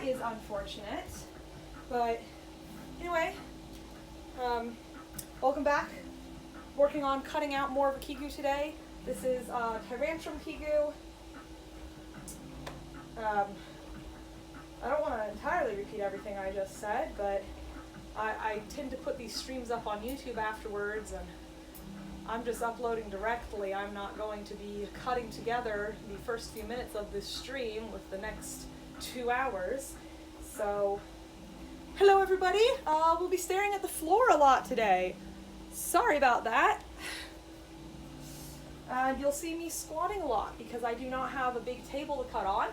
is unfortunate. But anyway, welcome back. Working on cutting out more of a Kigu today. This is Tyrantrum Kigu. I don't want to entirely repeat everything I just said, but I tend to put these streams up on YouTube afterwards, and I'm just uploading directly. I'm not going to be cutting together the first few minutes of this stream with the next 2 hours. So, hello everybody. We'll be staring at the floor a lot today. Sorry about that. And you'll see me squatting a lot because I do not have a big table to cut on.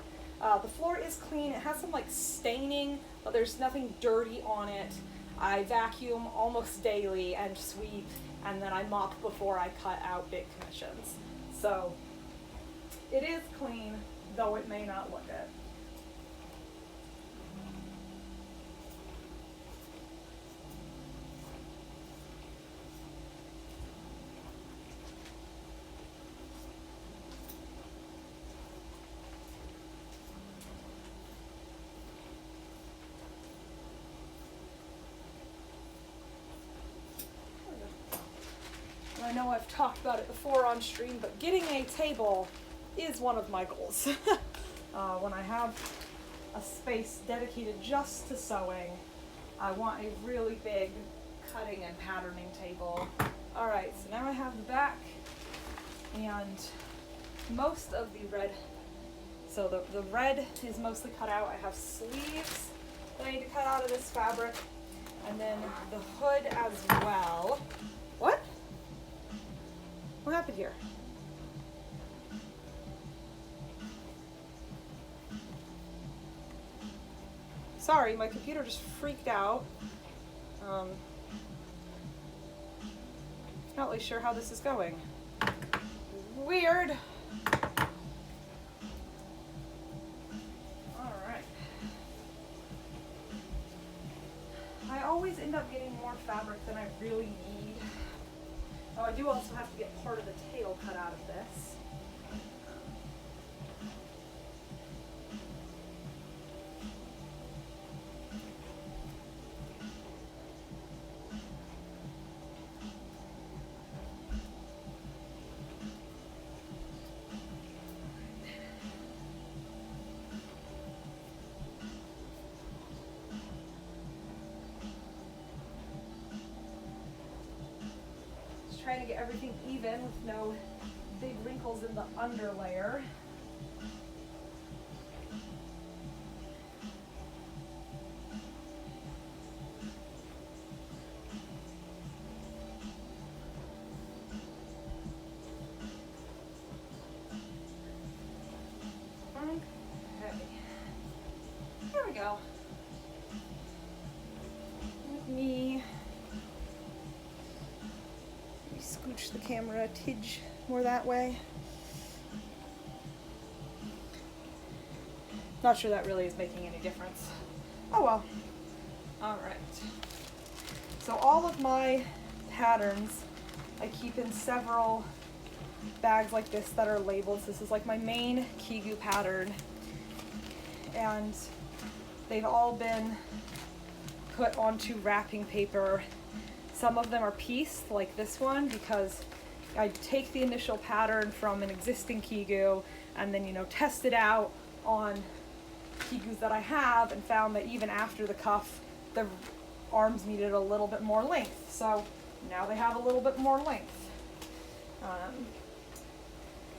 The floor is clean. It has some like staining, but there's nothing dirty on it. I vacuum almost daily and sweep, and then I mop before I cut out big commissions. So it is clean, though it may not look it. I know I've talked about it before on stream, but getting a table is one of my goals. When I have a space dedicated just to sewing, I want a really big cutting and patterning table. Alright, so now I have the back and most of the red. So the red is mostly cut out. I have sleeves that I need to cut out of this fabric, and then the hood as well. What? What happened here? Sorry, my computer just freaked out. Not really sure how this is going. Weird. Alright. I always end up getting more fabric than I really need. Oh, I do also have to get part of the tail cut out of this. Trying to get everything even with no big wrinkles in the underlayer. Okay. There we go. Let me scooch the camera a tidge more that way. Not sure that really is making any difference. Oh well. Alright. So all of my patterns I keep in several bags like this that are labeled. So this is like my main Kigu pattern. And they've all been put onto wrapping paper. Some of them are pieced, like this one, because I take the initial pattern from an existing Kigu and then, test it out on Kigus that I have, and found that even after the cuff, the arms needed a little bit more length. So now they have a little bit more length.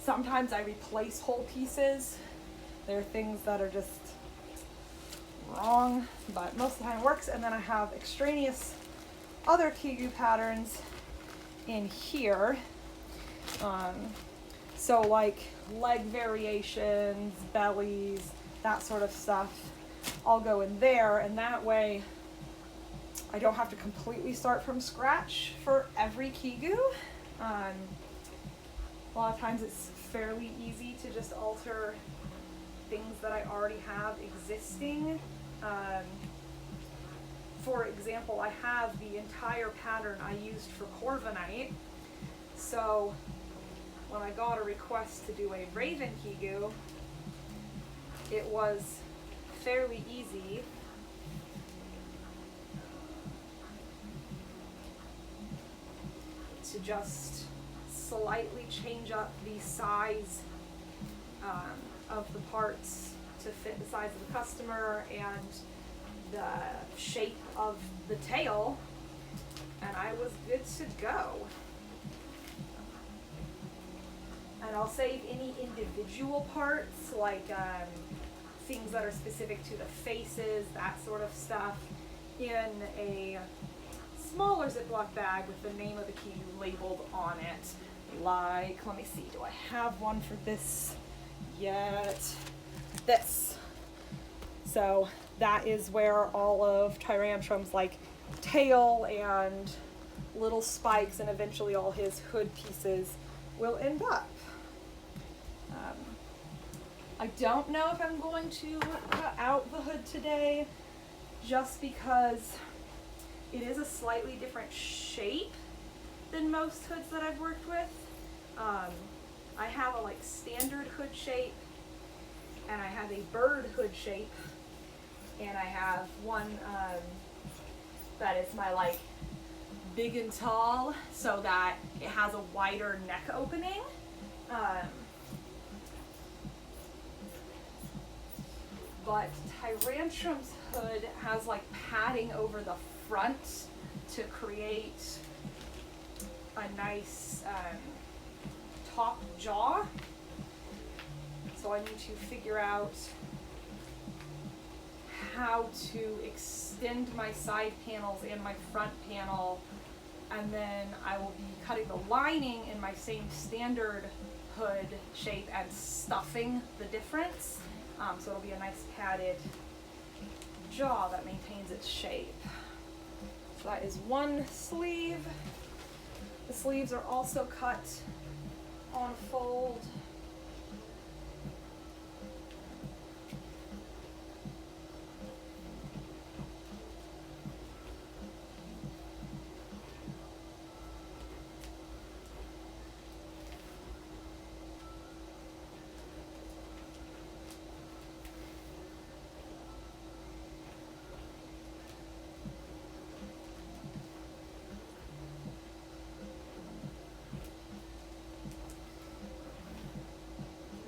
Sometimes I replace whole pieces. There are things that are just wrong, but most of the time it works. And then I have extraneous other Kigu patterns in here. So like leg variations, bellies, that sort of stuff, all go in there, and that way I don't have to completely start from scratch for every Kigu. A lot of times it's fairly easy to just alter things that I already have existing. For example, I have the entire pattern I used for Corvinite. So when I got a request to do a Raven Kigu, it was fairly easy. To just slightly change up the size of the parts to fit the size of the customer and the shape of the tail, and I was good to go. And I'll save any individual parts, like things that are specific to the faces, that sort of stuff, in a smaller Ziploc bag with the name of the Kigu labeled on it. Like, let me see, do I have one for this yet? This. So that is where all of Tyrantrum's like tail and little spikes and eventually all his hood pieces will end up. I don't know if I'm going to cut out the hood today, just because it is a slightly different shape than most hoods that I've worked with. I have a like standard hood shape, and I have a bird hood shape, and I have one that is my like big and tall, so that it has a wider neck opening. But Tyrantrum's hood has like padding over the front to create a nice top jaw. So I need to figure out how to extend my side panels and my front panel, and then I will be cutting the lining in my same standard hood shape and stuffing the difference. So it'll be a nice padded jaw that maintains its shape. So that is one sleeve. The sleeves are also cut on fold.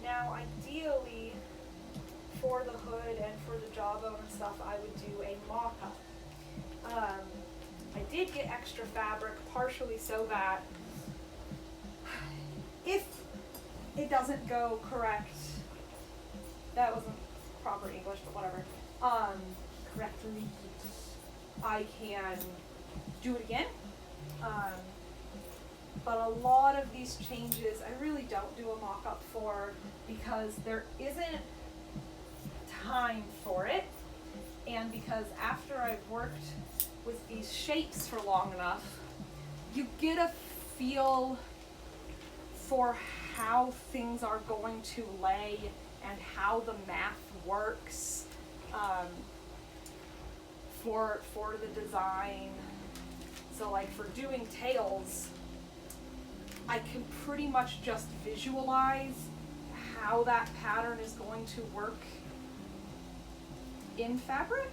Now, ideally, for the hood and for the jawbone and stuff, I would do a mock-up. I did get extra fabric, partially so that if it doesn't go correct, that wasn't proper English, but whatever, correctly, I can do it again. But a lot of these changes I really don't do a mock-up for, because there isn't time for it, and because after I've worked with these shapes for long enough, you get a feel for how things are going to lay and how the math works for the design. So like for doing tails, I can pretty much just visualize how that pattern is going to work in fabric.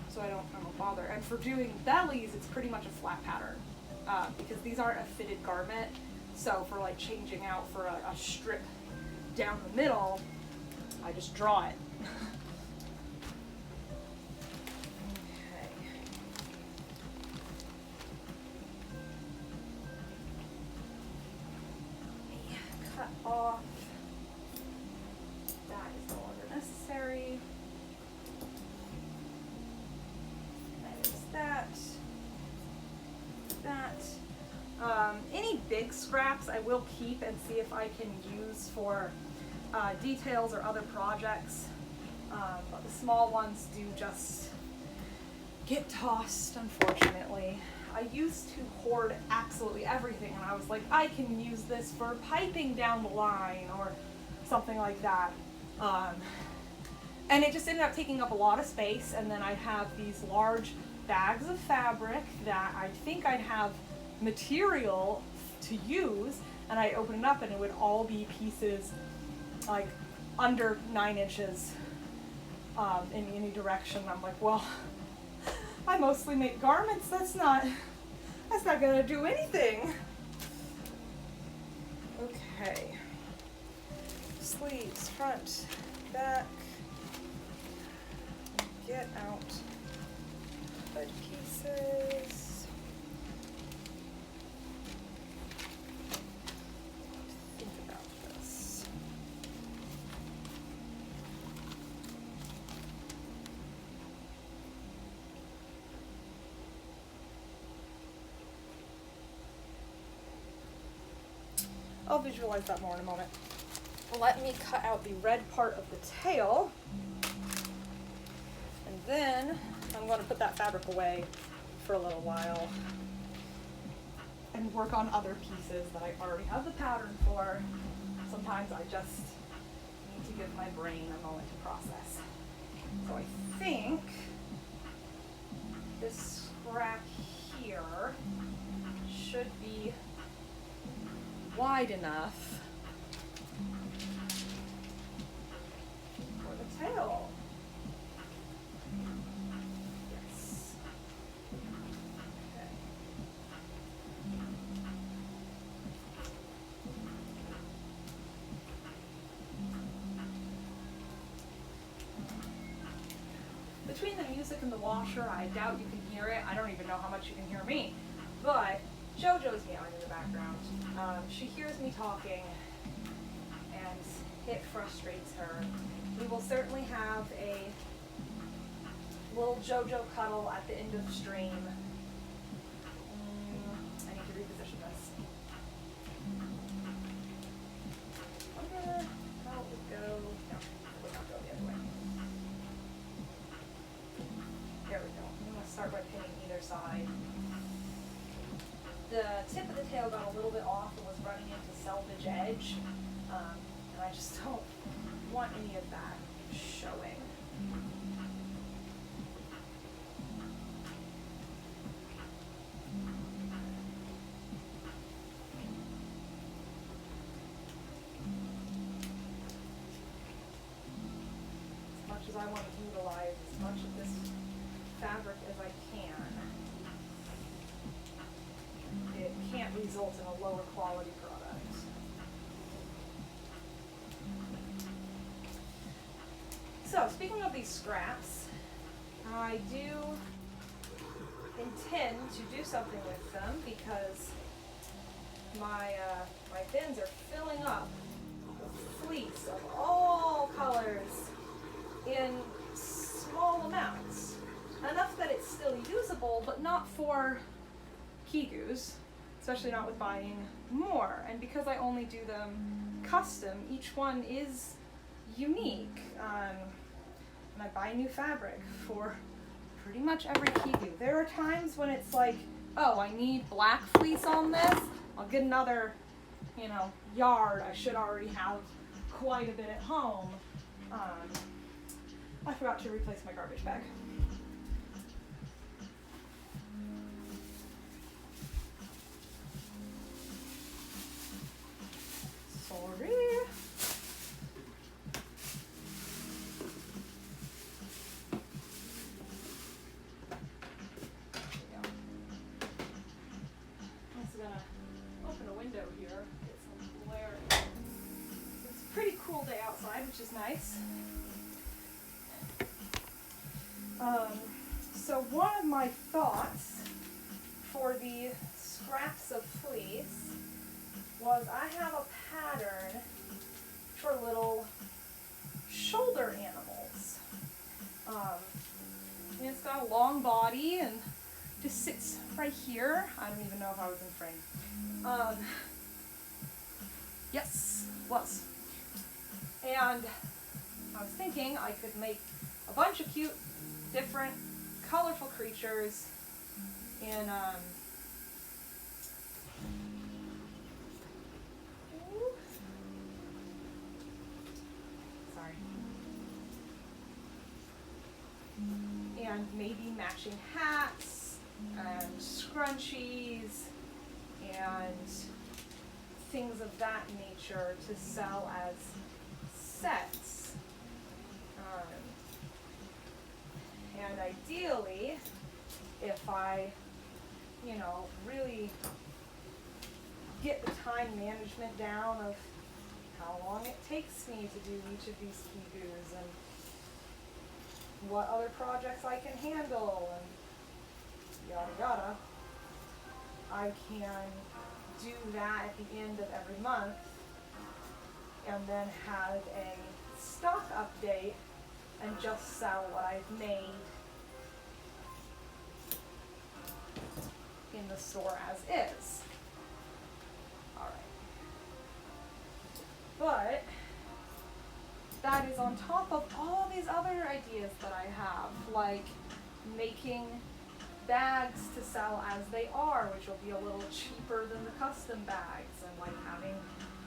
So I don't bother. And for doing bellies, it's pretty much a flat pattern because these aren't a fitted garment. So for like changing out for a strip down the middle, I just draw it. Off. That is no longer necessary. There's that. Any big scraps I will keep and see if I can use for details or other projects. But the small ones do just get tossed, unfortunately. I used to hoard absolutely everything, and I was like, I can use this for piping down the line or something like that. And it just ended up taking up a lot of space, and then I'd have these large bags of fabric that I think I'd have material to use, and I'd open it up and it would all be pieces like under 9 inches in any direction. I'm like, well, I mostly make garments. That's not gonna do anything. Okay. Sleeves, front, back. Get out hood pieces. Think about this. I'll visualize that more in a moment. Let me cut out the red part of the tail. And then I'm going to put that fabric away for a little while and work on other pieces that I already have the pattern for. Sometimes I just need to give my brain a moment to process. So I think this scrap here should be wide enough for the tail. Yes. Okay. Between the music and the washer, I doubt you can hear it. I don't even know how much you can hear me, but JoJo's meowing in the background. She hears me talking, and it frustrates her. We will certainly have a little JoJo cuddle at the end of the stream. I need to reposition this. I wonder how it would go. No, it would not go the other way. There we go. I'm going to start by pinning either side. The tip of the tail got a little bit off and was running into selvage edge, and I just don't want any of that showing. As much as I want to utilize as much of this fabric as I can, it can't result in a lower quality product. So, speaking of these scraps, I do intend to do something with them because my bins are filling up with fleece of all colors in small amounts. Enough that it's still usable, but not for Kigus, especially not with buying more. And because I only do them custom, each one is unique. And I buy new fabric for pretty much every Kigu. There are times when it's like, oh, I need black fleece on this. I'll get another, yard. I should already have quite a bit at home. I forgot to replace my garbage bag. Sorry. Which is nice. So one of my thoughts for the scraps of fleece was I have a pattern for little shoulder animals. And it's got a long body and just sits right here. I don't even know if I was in frame. Yes, was. And I was thinking I could make a bunch of cute, different, colorful creatures in, sorry. And maybe matching hats and scrunchies and things of that nature to sell as sets. And ideally, if I, really get the time management down of how long it takes me to do each of these Kigus and what other projects I can handle and yada yada, I can do that at the end of every month and then have a stock update and just sell what I've made in the store as is. Alright. But that is on top of all these other ideas that I have, like making bags to sell as they are, which will be a little cheaper than the custom bags, and like having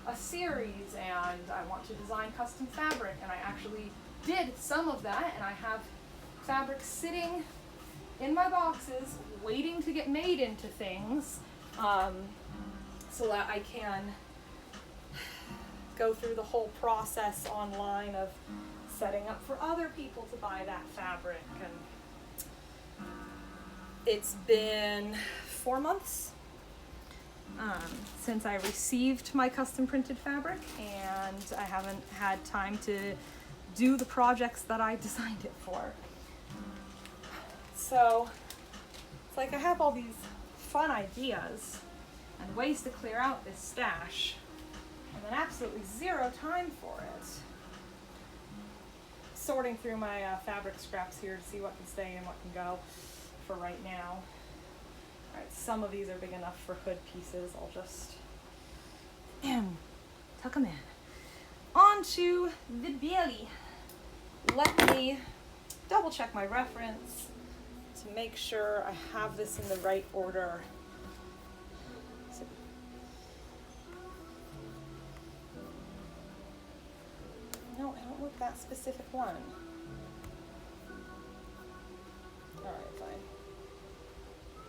a series, and I want to design custom fabric, and I actually did some of that, and I have fabric sitting in my boxes waiting to get made into things, so that I can go through the whole process online of setting up for other people to buy that fabric. And it's been 4 months since I received my custom printed fabric, and I haven't had time to do the projects that I designed it for. So it's like I have all these fun ideas and ways to clear out this stash, and then absolutely zero time for it. Sorting through my fabric scraps here to see what can stay and what can go for right now. Alright, some of these are big enough for hood pieces. I'll just tuck them in. On to the belly. Let me double check my reference to make sure I have this in the right order. No, I don't want that specific one. Alright, fine.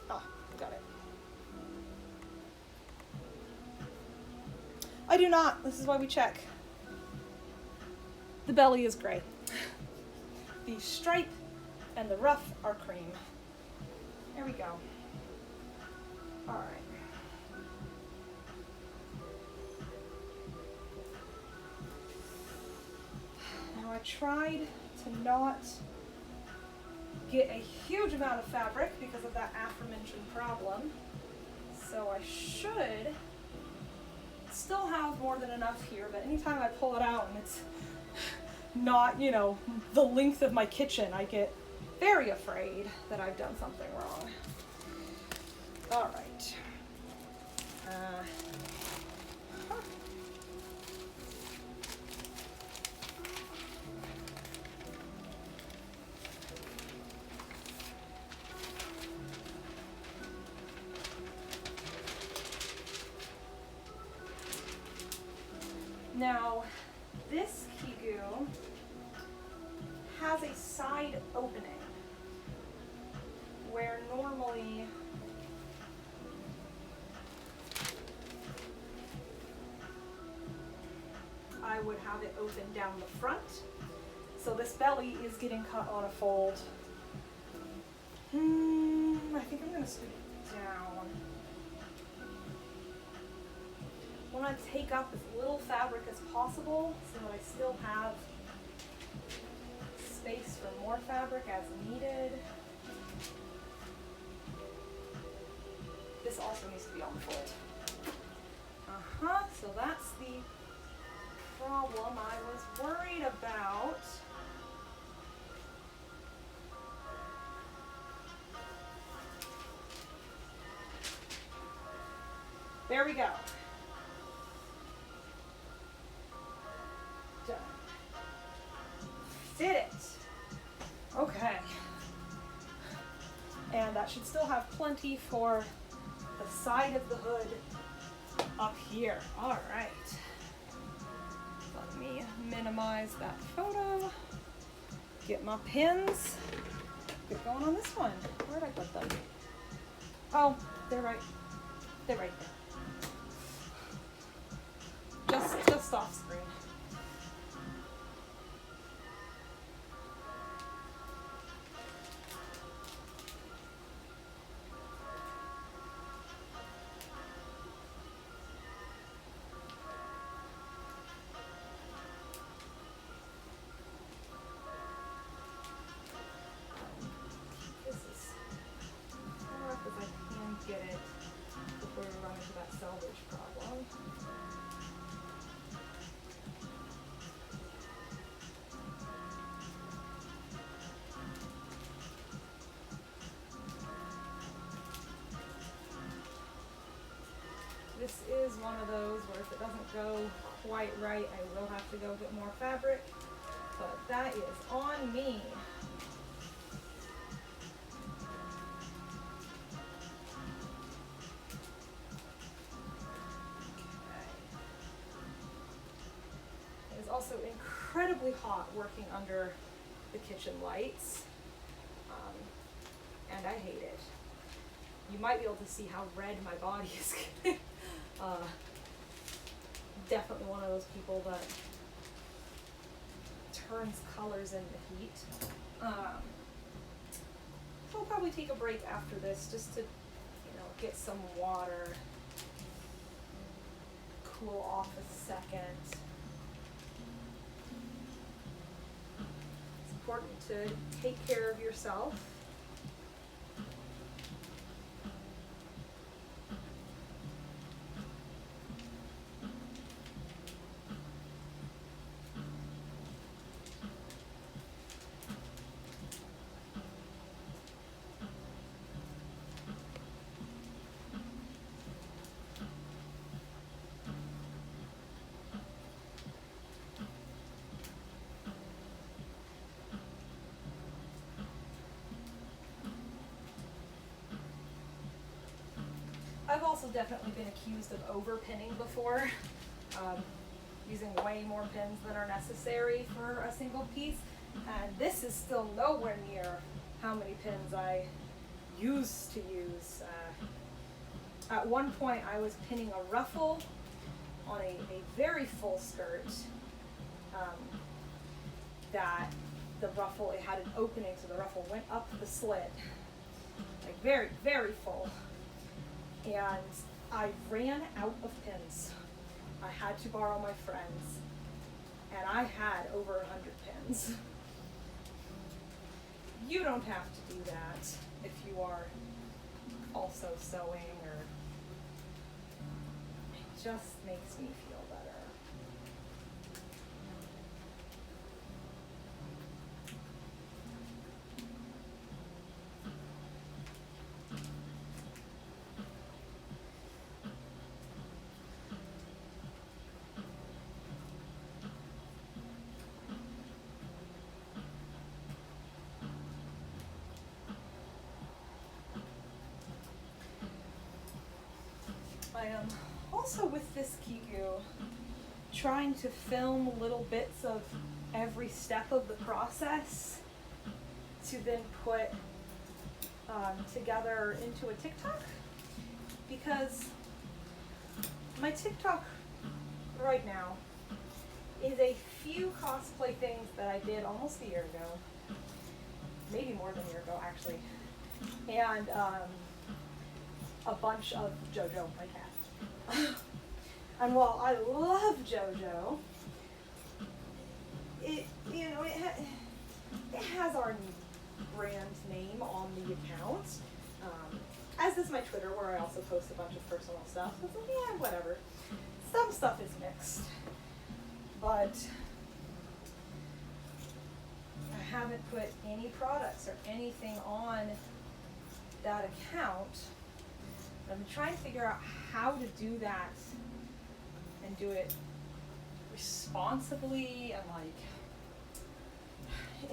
Ah, got it. I do not. This is why we check. The belly is gray. The stripe and the ruff are cream. There we go. Alright. Now I tried to not get a huge amount of fabric because of that aforementioned problem. So I should still have more than enough here, but anytime I pull it out and it's not, the length of my kitchen, I get very afraid that I've done something wrong. All right. Now, this Kigu has a side opening where normally I would have it open down the front. So this belly is getting cut on a fold. I think I'm going to scoot it down. I want to take up as little fabric as possible so that I still have space for more fabric as needed. This also needs to be on the fold. So that's the problem I was worried about. There we go. Done. Did it. Okay. And that should still have plenty for the side of the hood up here. All right. Let me minimize that photo. Get my pins. Get going on this one. Where'd I put them? Oh, they're right. They're right there. Just off screen. is one of those where if it doesn't go quite right, I will have to go get more fabric, but that is on me. It is also incredibly hot working under the kitchen lights, and I hate it. You might be able to see how red my body is getting. Definitely one of those people that turns colors in the heat. So I'll probably take a break after this just to, get some water, cool off a second. It's important to take care of yourself. I've also definitely been accused of over-pinning before, using way more pins than are necessary for a single piece, and this is still nowhere near how many pins I used to use. At one point I was pinning a ruffle on a very full skirt, that the ruffle, it had an opening so the ruffle went up the slit, like very, very full. And I ran out of pins. I had to borrow my friends, and I had over 100 pins. You don't have to do that if you are also sewing, or it just makes me feel better. I am also, with this Kigu, trying to film little bits of every step of the process to then put together into a TikTok, because my TikTok right now is a few cosplay things that I did almost a year ago, maybe more than a year ago actually, and a bunch of JoJo, my cat. And while I love JoJo, it has our brand name on the account, as does my Twitter, where I also post a bunch of personal stuff. So it's like, yeah, whatever. Some stuff is mixed, but I haven't put any products or anything on that account. I'm trying to figure out how to do that and do it responsibly and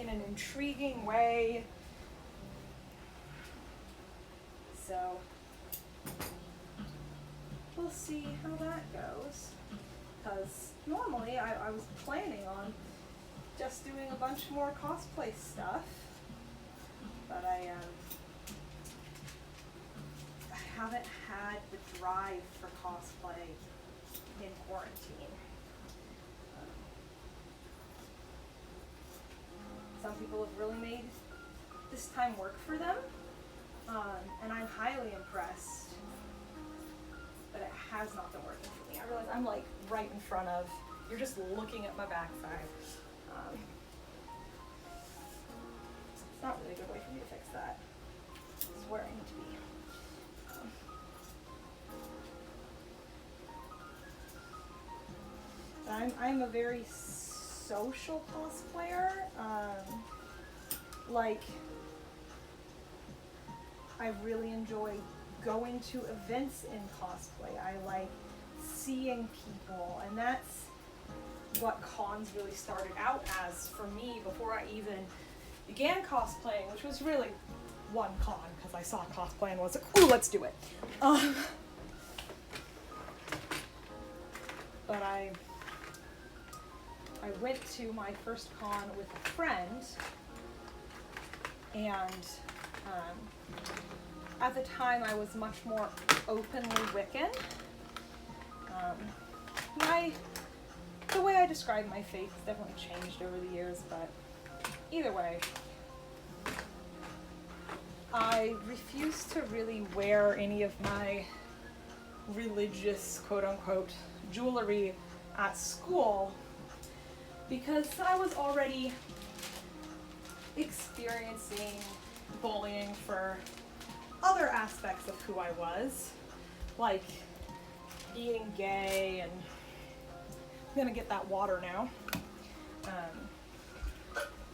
in an intriguing way. So we'll see how that goes, because normally I was planning on just doing a bunch more cosplay stuff, but I haven't had the drive for cosplay in quarantine. Some people have really made this time work for them, and I'm highly impressed, but it has not been working for me. I realize I'm like right in front of, you're just looking at my backside. It's not really a good way for me to fix that. It's where I need to be. I'm a very social cosplayer. I really enjoy going to events in cosplay. I like seeing people, and that's what cons really started out as for me before I even began cosplaying, which was really one con because I saw cosplay and was like, ooh, let's do it. But I went to my first con with a friend, and at the time I was much more openly Wiccan. The way I describe my faith has definitely changed over the years, but either way, I refused to really wear any of my religious, quote-unquote, jewelry at school because I was already experiencing bullying for other aspects of who I was, like being gay, and I'm gonna get that water now,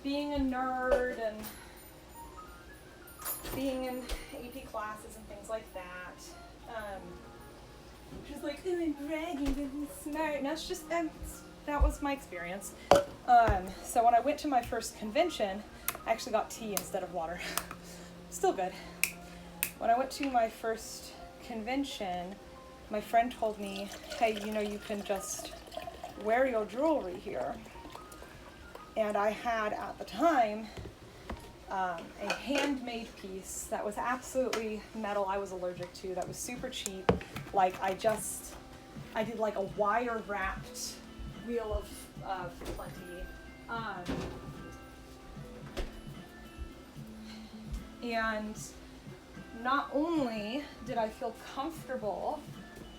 being a nerd and being in AP classes and things like that. Just like, oh, I'm bragging, I'm smart. And that's just, that was my experience. So when I went to my first convention, I actually got tea instead of water. Still good. When I went to my first convention, my friend told me, hey, you know, you can just wear your jewelry here. And I had, at the time, a handmade piece that was absolutely metal I was allergic to, that was super cheap. Like, I did like a wire wrapped Wheel of Plenty. And not only did I feel comfortable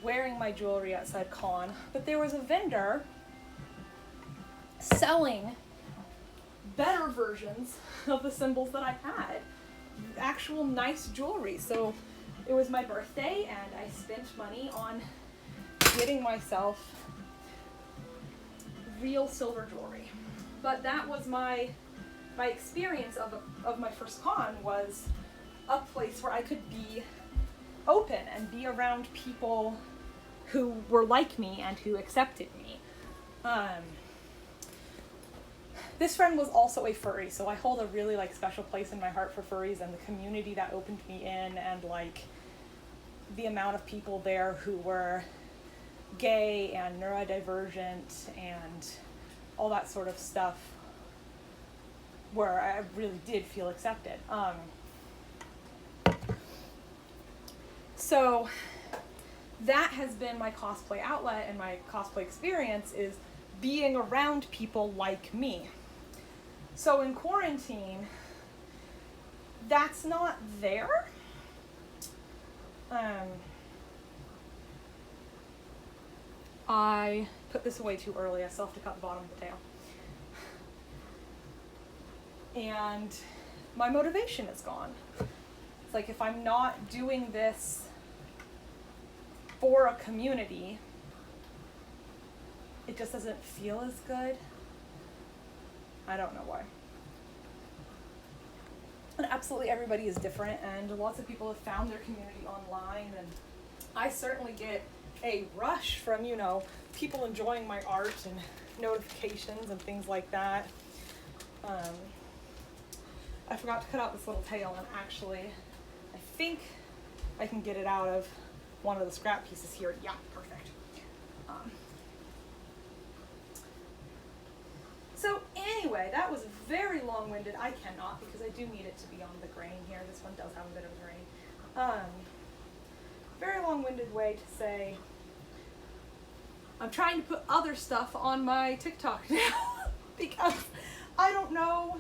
wearing my jewelry outside con, but there was a vendor selling better versions of the symbols that I had, actual nice jewelry. So it was my birthday and I spent money on getting myself real silver jewelry. But that was my experience of my first con, was a place where I could be open and be around people who were like me and who accepted me. This friend was also a furry, so I hold a really like special place in my heart for furries and the community that opened me in, and like the amount of people there who were gay and neurodivergent and all that sort of stuff, where I really did feel accepted. So that has been my cosplay outlet, and my cosplay experience is being around people like me. So in quarantine, that's not there. I put this away too early. I still have to cut the bottom of the tail. And my motivation is gone. It's like, if I'm not doing this for a community, it just doesn't feel as good. I don't know why. And absolutely everybody is different, and lots of people have found their community online, and I certainly get a rush from, you know, people enjoying my art and notifications and things like that. I forgot to cut out this little tail, and actually I think I can get it out of one of the scrap pieces here. Yeah, perfect. So anyway, that was very long-winded. I cannot, because I do need it to be on the grain here. This one does have a bit of grain. Very long-winded way to say I'm trying to put other stuff on my TikTok now because I don't know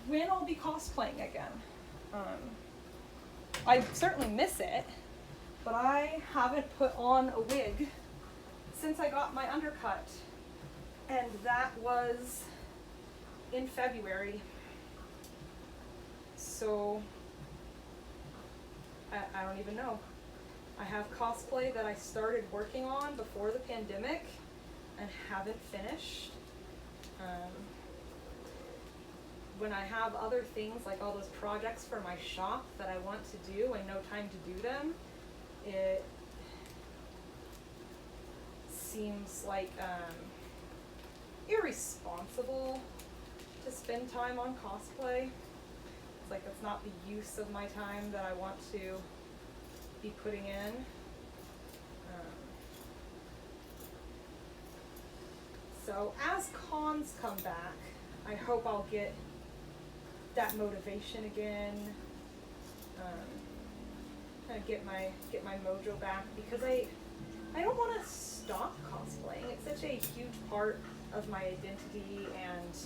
when I'll be cosplaying again. I certainly miss it, but I haven't put on a wig since I got my undercut. And that was in February. So I don't even know. I have cosplay that I started working on before the pandemic and haven't finished. When I have other things, like all those projects for my shop that I want to do and no time to do them, seems like irresponsible to spend time on cosplay. It's like that's not the use of my time that I want to be putting in. So as cons come back, I hope I'll get that motivation again. Kind of get my mojo back, because I don't want to stop cosplaying. It's such a huge part of my identity and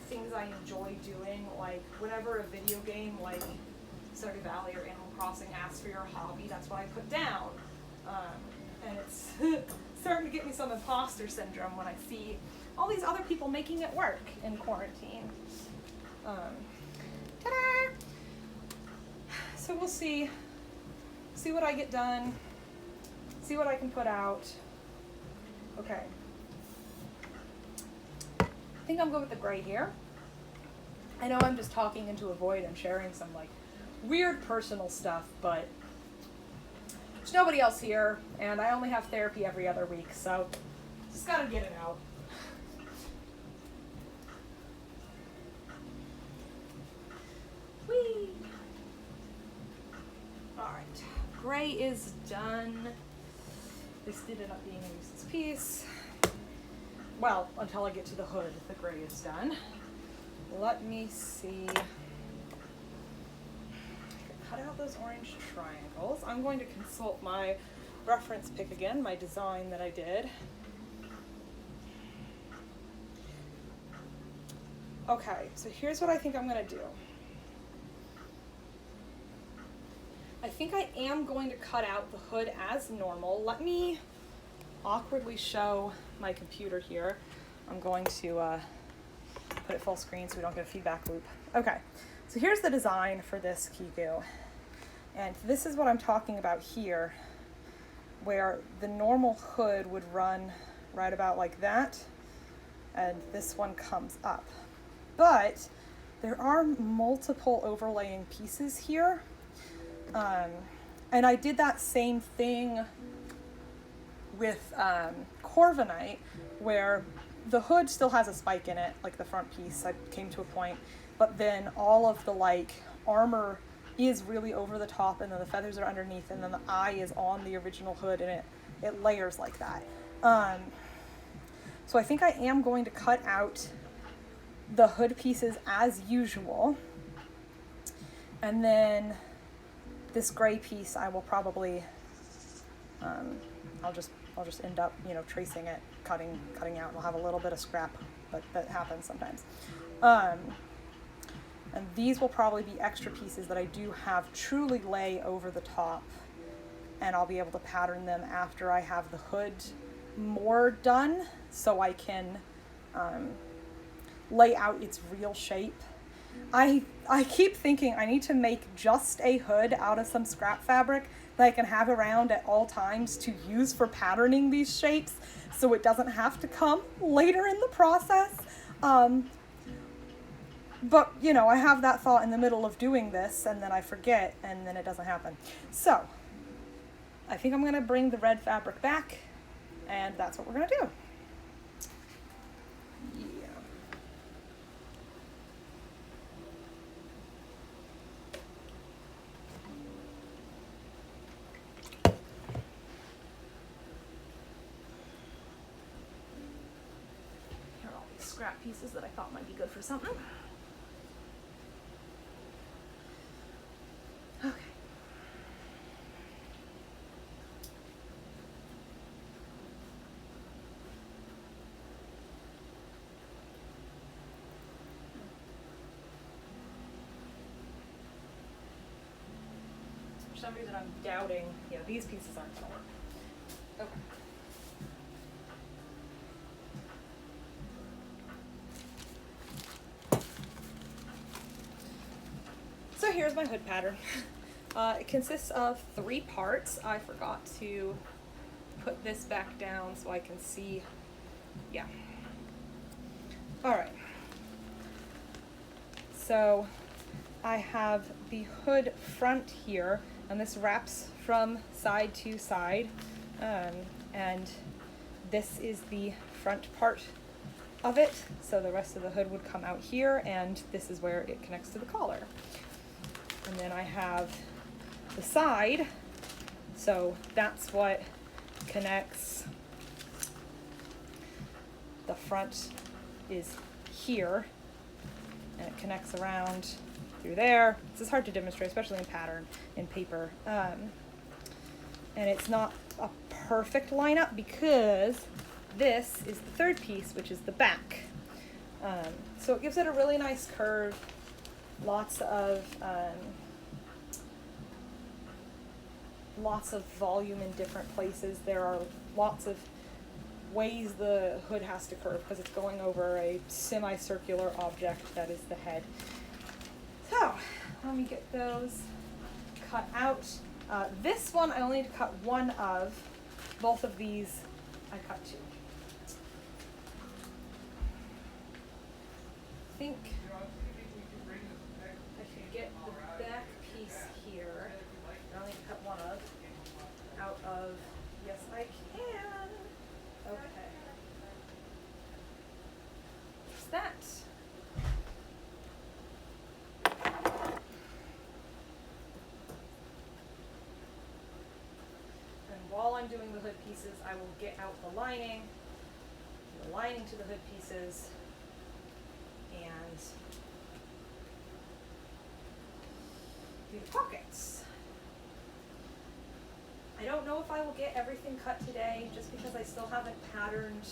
things I enjoy doing. Like whenever a video game like Stardew Valley or Animal Crossing asks for your hobby, that's what I put down. And it's starting to get me some imposter syndrome when I see all these other people making it work in quarantine. Ta-da! So we'll see what I get done, see what I can put out. Okay. I think I'm good with the gray here. I know I'm just talking into a void and sharing some like weird personal stuff, but there's nobody else here, and I only have therapy every other week, so just gotta get it out. Whee! Alright, gray is done. This did end up being a useless piece. Well, until I get to the hood, the gray is done. Let me see. Cut out those orange triangles. I'm going to consult my reference pick again, my design that I did. Okay, so here's what I think I'm going to do. I think I am going to cut out the hood as normal. Let me awkwardly show my computer here. I'm going to put it full screen so we don't get a feedback loop. Okay, so here's the design for this Kigu. And this is what I'm talking about here, where the normal hood would run right about like that, and this one comes up. But there are multiple overlaying pieces here. And I did that same thing with Corviknight, where the hood still has a spike in it, like the front piece. I came to a point, but then all of the like armor is really over the top, and then the feathers are underneath, and then the eye is on the original hood, and it layers like that. So I think I am going to cut out the hood pieces as usual, and then this gray piece I will probably I'll just end up, you know, tracing it, cutting out. We'll have a little bit of scrap, but that happens sometimes. And these will probably be extra pieces that I do have truly lay over the top, and I'll be able to pattern them after I have the hood more done, so I can lay out its real shape. I keep thinking I need to make just a hood out of some scrap fabric that I can have around at all times to use for patterning these shapes, so it doesn't have to come later in the process. But, you know, I have that thought in the middle of doing this, and then I forget, and then it doesn't happen. So, I think I'm going to bring the red fabric back, and that's what we're going to do. Here are all these scrap pieces that I thought might be good for something. Okay. For some reason I'm doubting, yeah, these pieces aren't gonna work. Okay. So here's my hood pattern. It consists of 3 parts. I forgot to put this back down so I can see. Yeah. All right. So I have the hood front here, and this wraps from side to side. and this is the front part of it. So the rest of the hood would come out here, and this is where it connects to the collar. And then I have the side, so that's what connects. The front is here, and it connects around through there. This is hard to demonstrate, especially in pattern, in paper. And it's not a perfect lineup because this is the third piece, which is the back. So it gives it a really nice curve, lots of volume in different places. There are lots of ways the hood has to curve because it's going over a semicircular object that is the head. So let me get those cut out. This one I only need to cut one of. Both of these I cut two. I think I should get the back piece here. I only need to cut one of. Out of, yes I can. Okay. What's that? And while I'm doing the hood pieces, I will get out the lining to the hood pieces, and do the pockets. I don't know if I will get everything cut today, just because I still haven't patterned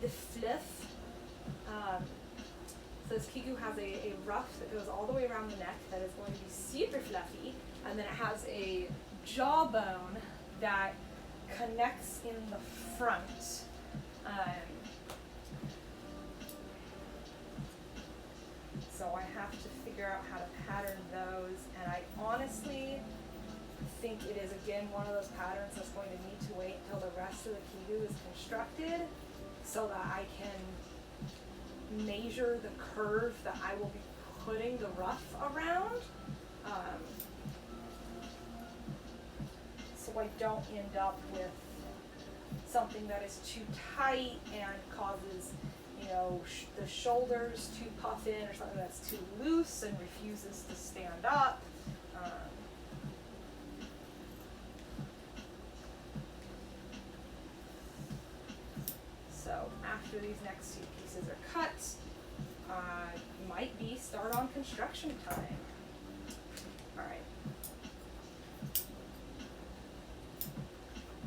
the fluff. So this Kigu has a ruff that goes all the way around the neck that is going to be super fluffy, and then it has a jawbone that connects in the front. So I have to figure out how to pattern those, and I honestly think it is again one of those patterns that's going to need to wait until the rest of the Kigu is constructed so that I can measure the curve that I will be putting the ruff around, so I don't end up with something that is too tight and causes, you know, the shoulders to puff in, or something that's too loose and refuses to stand up. So after these next two pieces are cut, might be start on construction time. All right.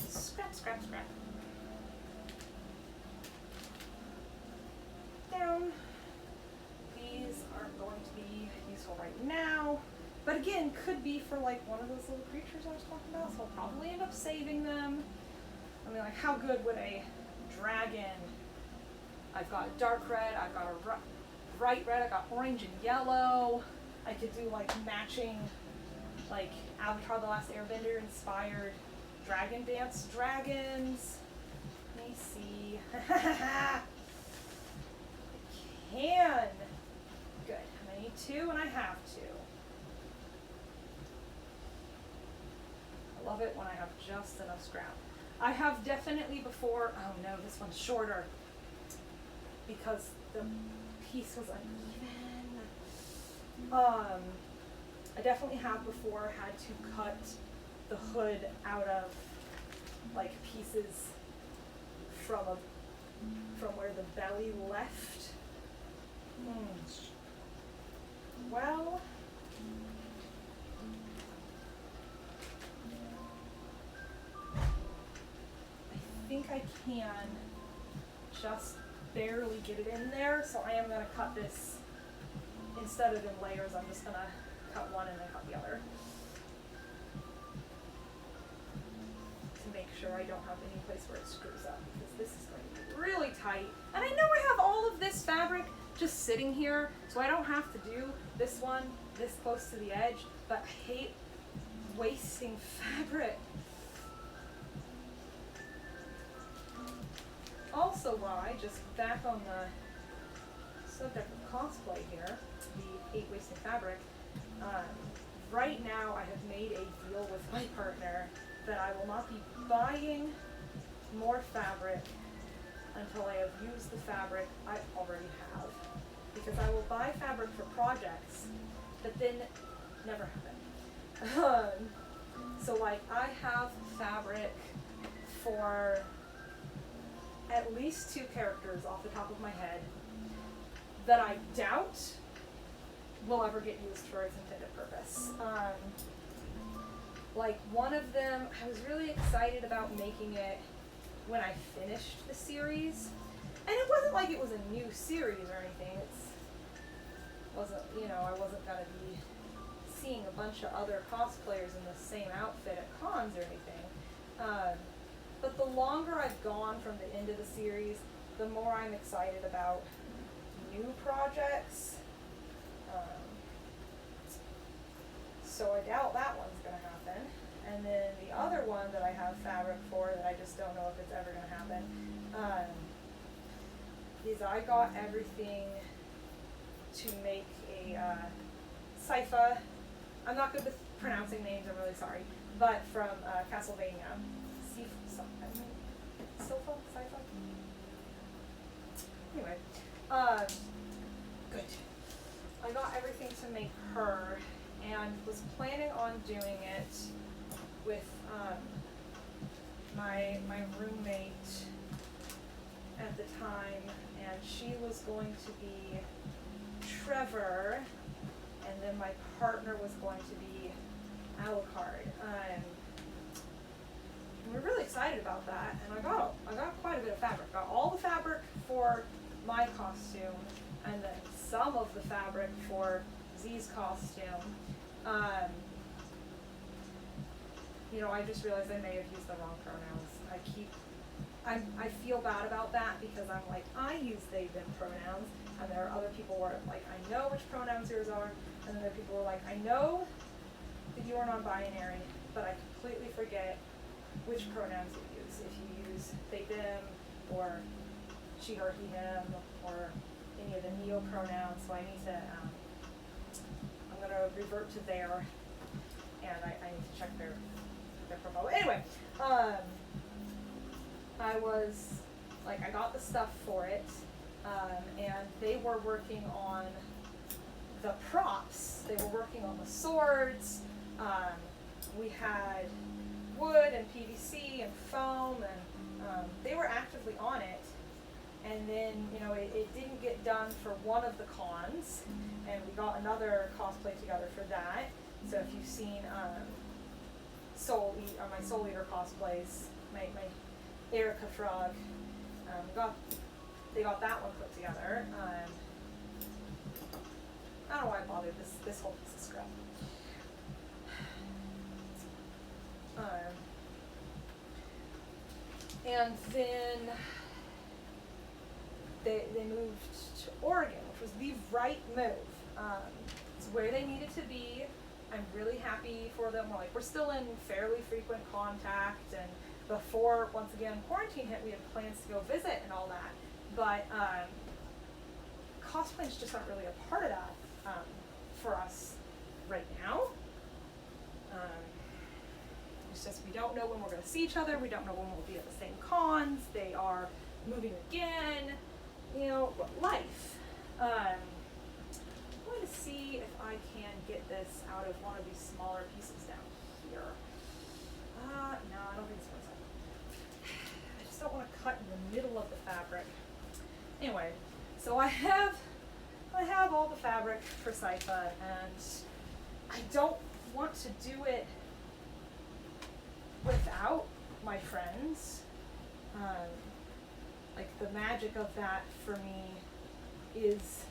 Scrap, scrap, scrap. Down. These aren't going to be useful right now, but again, could be for like one of those little creatures I was talking about, so I'll probably end up saving them. I mean, like, how good would a dragon? I've got dark red, I've got a bright red, I got orange and yellow. I could do like matching, like Avatar: The Last Airbender inspired dragon dance dragons. Let me see. I can. Good. I need two, and I have to. I love it when I have just enough scrap. I have definitely before, oh no, this one's shorter because the piece was uneven. I definitely have before had to cut the hood out of like pieces from where the belly left. Well, I think I can just barely get it in there, so I am going to cut this, instead of in layers, I'm just going to cut one and then cut the other to make sure I don't have any place where it screws up, because this is going to be really tight. And I know I have all of this fabric just sitting here, so I don't have to do this one this close to the edge, but I hate wasting fabric. Also, why, just back on the subject of cosplay here, the hate wasting fabric, right now I have made a deal with my partner that I will not be buying more fabric until I have used the fabric I already have. Because I will buy fabric for projects that then never happen. So like I have fabric for at least 2 characters off the top of my head that I doubt will ever get used for its intended purpose. Like one of them, I was really excited about making it when I finished the series. And it wasn't like it was a new series or anything. I wasn't gonna be seeing a bunch of other cosplayers in the same outfit at cons or anything. But the longer I've gone from the end of the series, the more I'm excited about new projects. So I doubt that one's gonna happen. And then the other one that I have fabric for that I just don't know if it's ever gonna happen, is I got everything to make a Sypha. I'm not good with pronouncing names, I'm really sorry. But from Castlevania. Sypha? Anyway, good. I got everything to make her and was planning on doing it with my roommate at the time, and she was going to be Trevor, and then my partner was going to be Alucard. We're really excited about that, and I got quite a bit of fabric. Got all the fabric for my costume, and then some of the fabric for Z's costume. I just realized I may have used the wrong pronouns. I feel bad about that because I'm like, I use they, them pronouns, and there are other people where like, I know which pronouns yours are, and then there are people who are like, I know that you are non-binary, but I completely forget which pronouns you use. If you use they, them, or she, her, he, him, or any of the neo pronouns, so I need to, I'm going to revert to their, and I need to check their profile. But anyway, I got the stuff for it, and they were working on the props. They were working on the swords. We had wood and PVC and foam, and they were actively on it. And then, it didn't get done for one of the cons, and we got another cosplay together for that. So if you've seen my Soul Eater cosplays, my Erica Frog, they got that one put together. I don't know why I bothered this whole piece of scrap. And then they moved to Oregon, which was the right move. It's where they needed to be. I'm really happy for them. We're still in fairly frequent contact, and before, once again, quarantine hit, we had plans to go visit and all that. But cosplay's just not really a part of that for us right now. It's just we don't know when we're going to see each other. We don't know when we'll be at the same cons. They are moving again. Life. I'm going to see if I can get this out of one of these smaller pieces down here. No, I don't think it's going to. I just don't want to cut in the middle of the fabric. Anyway, so I have all the fabric for Sypha, and I don't want to do it without my friends. The magic of that for me is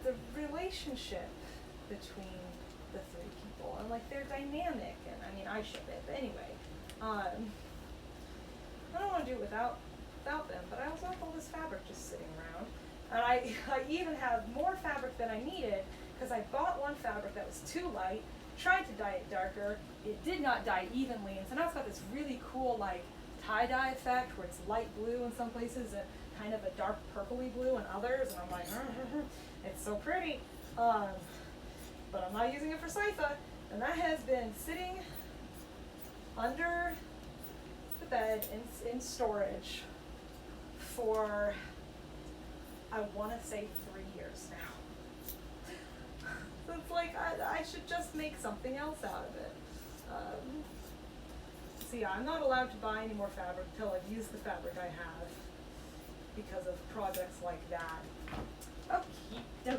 the relationship between the 3 people, and they're dynamic, and I ship it, but anyway, I don't want to do it without them, but I also have all this fabric just sitting around, and I even have more fabric than I needed, because I bought one fabric that was too light, tried to dye it darker, it did not dye evenly, and so now it's got this really cool tie-dye effect where it's light blue in some places and kind of a dark purpley blue in others, and I'm like, it's so pretty, but I'm not using it for Sypha, and that has been sitting under the bed in storage for, I want to say 3 years now. So it's like, I should just make something else out of it. So yeah, I'm not allowed to buy any more fabric until I've used the fabric I have because of projects like that. Okie dokie.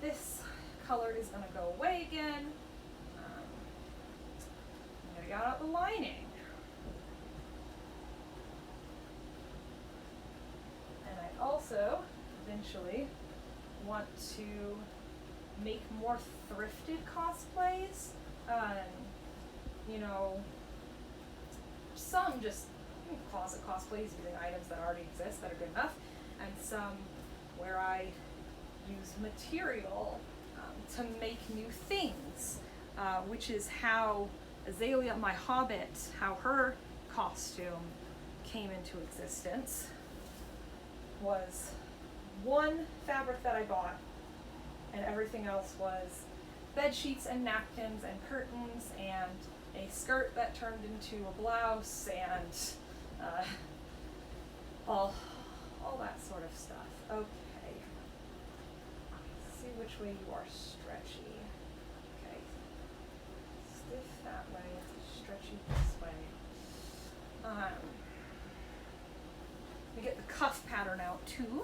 This color is going to go away again. I'm going to get out the lining. And I also eventually want to make more thrifted cosplays. You know, some just closet cosplays using items that already exist that are good enough, and some where I use material to make new things, which is how Azalea, my hobbit, how her costume came into existence. Was one fabric that I bought, and everything else was bed sheets and napkins and curtains and a skirt that turned into a blouse and all that sort of stuff. Okay. See which way you are stretchy. Okay. Stiff that way, stretchy this way. We get the cuff pattern out too.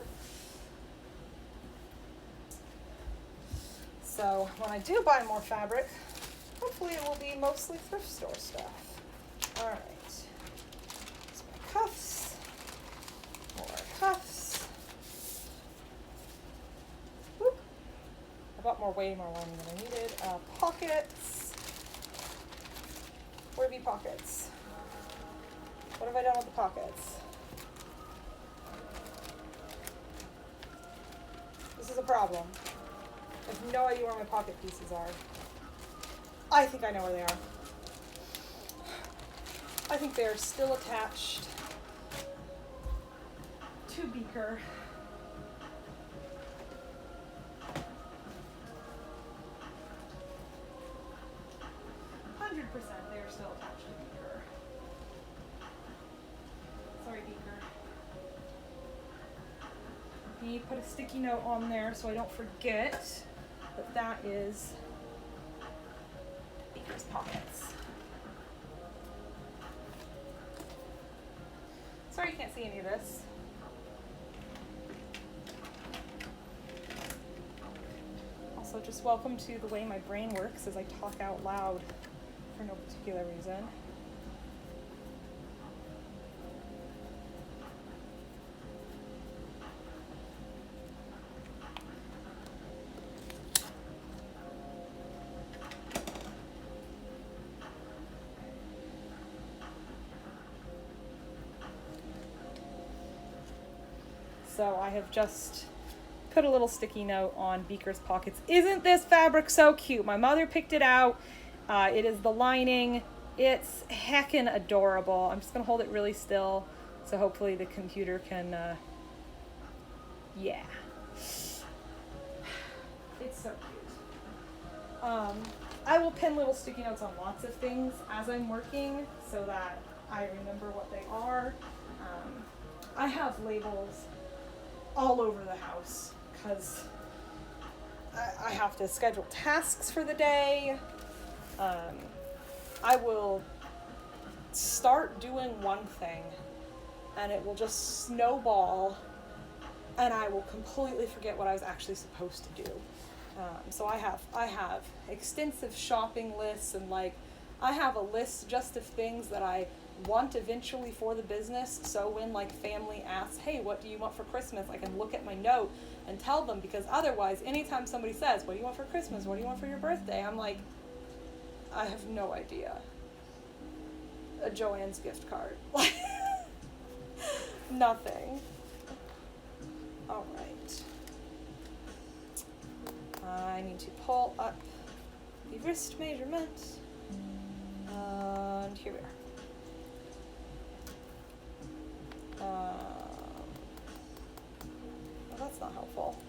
So when I do buy more fabric, hopefully it will be mostly thrift store stuff. All right. Here's my cuffs. More cuffs. Whoop. I bought way more lining than I needed. Pockets. Where be pockets? What have I done with the pockets? This is a problem. I have no idea where my pocket pieces are. I think I know where they are. I think they are still attached to Beaker. %, they are still attached to Beaker. Sorry, Beaker. We put a sticky note on there so I don't forget that that is Beaker's pockets. Sorry you can't see any of this. Also, just welcome to the way my brain works as I talk out loud for no particular reason. So I have just put a little sticky note on Beaker's pockets. Isn't this fabric so cute? My mother picked it out. It is the lining. It's heckin' adorable. I'm just gonna hold it really still so hopefully the computer can, yeah. It's so cute. I will pin little sticky notes on lots of things as I'm working so that I remember what they are. I have labels all over the house because I have to schedule tasks for the day. I will start doing one thing and it will just snowball and I will completely forget what I was actually supposed to do. So I have extensive shopping lists and I have a list just of things that I want eventually for the business, so when family asks, hey, what do you want for Christmas, I can look at my note and tell them, because otherwise anytime somebody says, what do you want for Christmas, what do you want for your birthday, I'm like, I have no idea. A Joann's gift card. Nothing. All right. I need to pull up the wrist measurement, and here we are. Well, that's not helpful.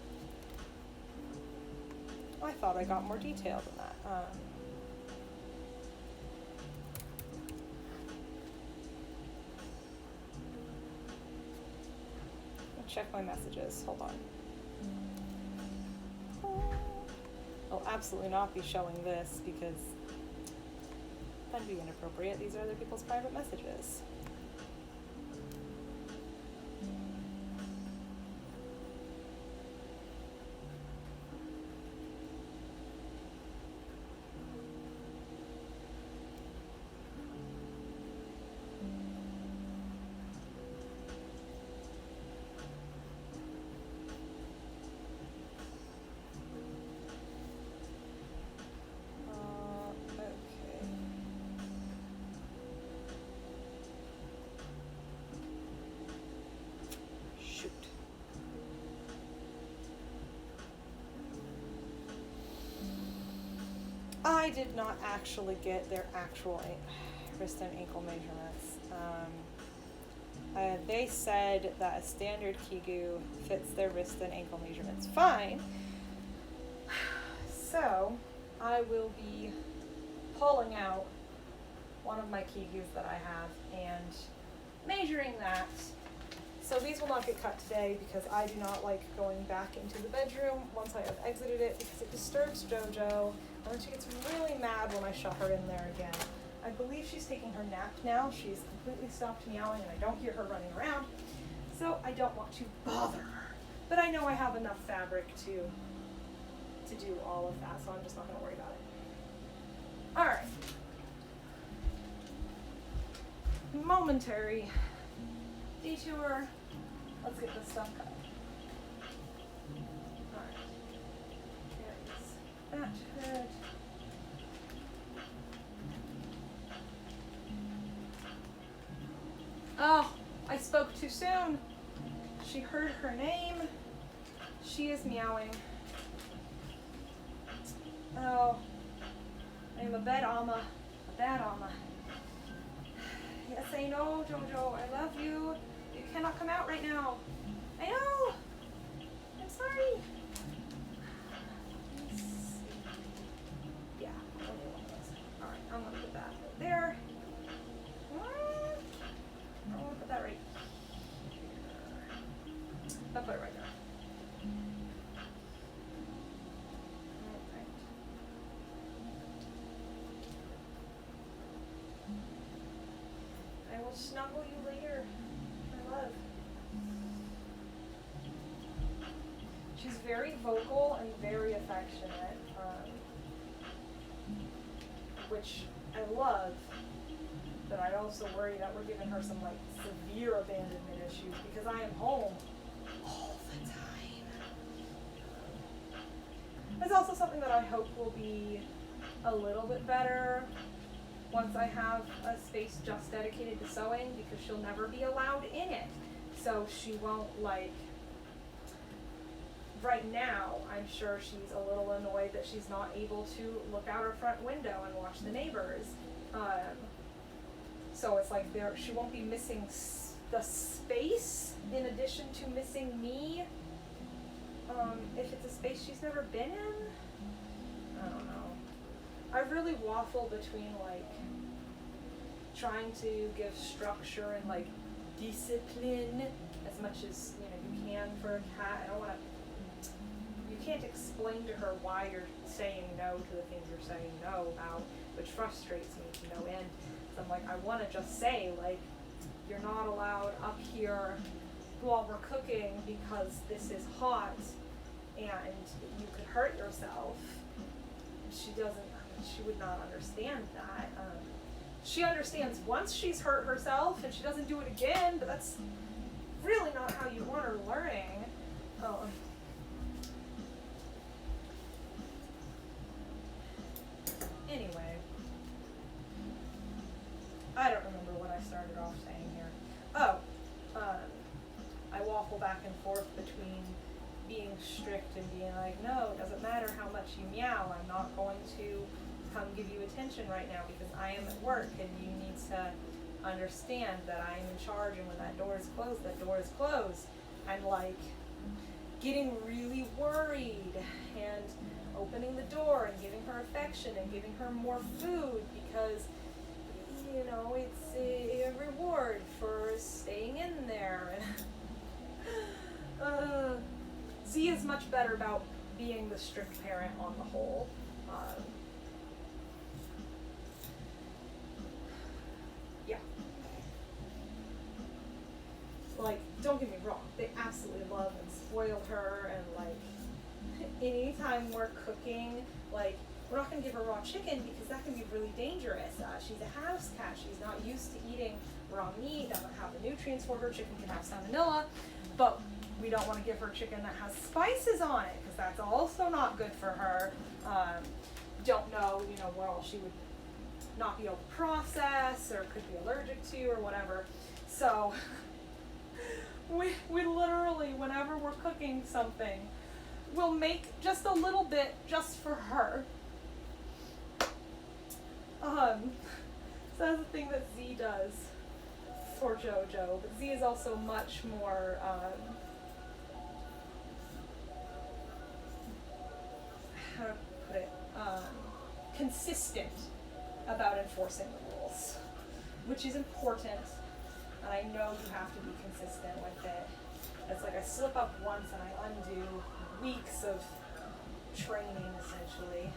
I thought I got more detail than that. check my messages. Hold on. I'll absolutely not be showing this because that'd be inappropriate. These are other people's private messages. I did not actually get their actual wrist and ankle measurements. They said that a standard Kigu fits their wrist and ankle measurements fine. So I will be pulling out one of my Kigus that I have and measuring that. So these will not get cut today because I do not like going back into the bedroom once I have exited it because it disturbs JoJo. And then she gets really mad when I shut her in there again. I believe she's taking her nap now. She's completely stopped meowing and I don't hear her running around. So I don't want to bother her. But I know I have enough fabric to do all of that, so I'm just not going to worry about it. All right. Momentary detour. Let's get this stuff cut. All right. That hood. Oh, I spoke too soon. She heard her name. She is meowing. Oh, I am a bad Alma. A bad Alma. Yes, I know, JoJo. I love you. You cannot come out right now. I know. I'm sorry. Yeah, only one of those. All right, I'm gonna put that right there. I want to put that right here. I'll put it right there. I will snuggle you later, my love. She's very vocal and very affectionate, which I love, but I also worry that we're giving her some like severe abandonment issues because I am home all the time. It's also something that I hope will be a little bit better once I have a space just dedicated to sewing because she'll never be allowed in it. So she won't like, right now I'm sure she's a little annoyed that she's not able to look out her front window and watch the neighbors. So it's like she won't be missing the space in addition to missing me. If it's a space she's never been in, I don't know. I really waffle between like trying to give structure and like discipline as much as you can for a cat. I don't want to. You can't explain to her why you're saying no to the things you're saying no about, which frustrates me to no end. So I'm like, I want to just say like, you're not allowed up here while we're cooking because this is hot and you could hurt yourself. She doesn't. She would not understand that. She understands once she's hurt herself and she doesn't do it again, but that's really not how you want her learning. Anyway, I don't remember what I started off saying here. I waffle back and forth between being strict and being like, no, it doesn't matter how much you meow, I'm not going to come give you attention right now because I am at work and you need to understand that I am in charge, and when that door is closed, that door is closed. And like getting really worried and opening the door and giving her affection and giving her more food because it's a reward for staying in there. is much better about being the strict parent on the whole. Yeah. Like, don't get me wrong, they absolutely love and spoil her, and like, anytime we're cooking, like, we're not going to give her raw chicken because that can be really dangerous. She's a house cat. She's not used to eating raw meat, doesn't have the nutrients for her. Chicken can have salmonella, but we don't want to give her chicken that has spices on it because that's also not good for her. Don't know, what all she would not be able to process or could be allergic to or whatever. So we literally, whenever we're cooking something, we'll make just a little bit just for her. So that's the thing that Z does for JoJo, but Z is also much more, how to put it, consistent about enforcing the rules, which is important, and I know you have to be consistent with it. It's like I slip up once and I undo weeks of training, essentially.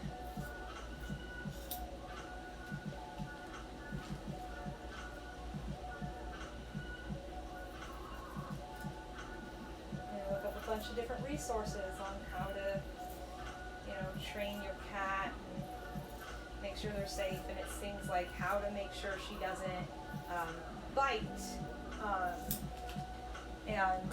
Look up a bunch of different resources on how to, train your cat and make sure they're safe, and it's things like how to make sure she doesn't bite, and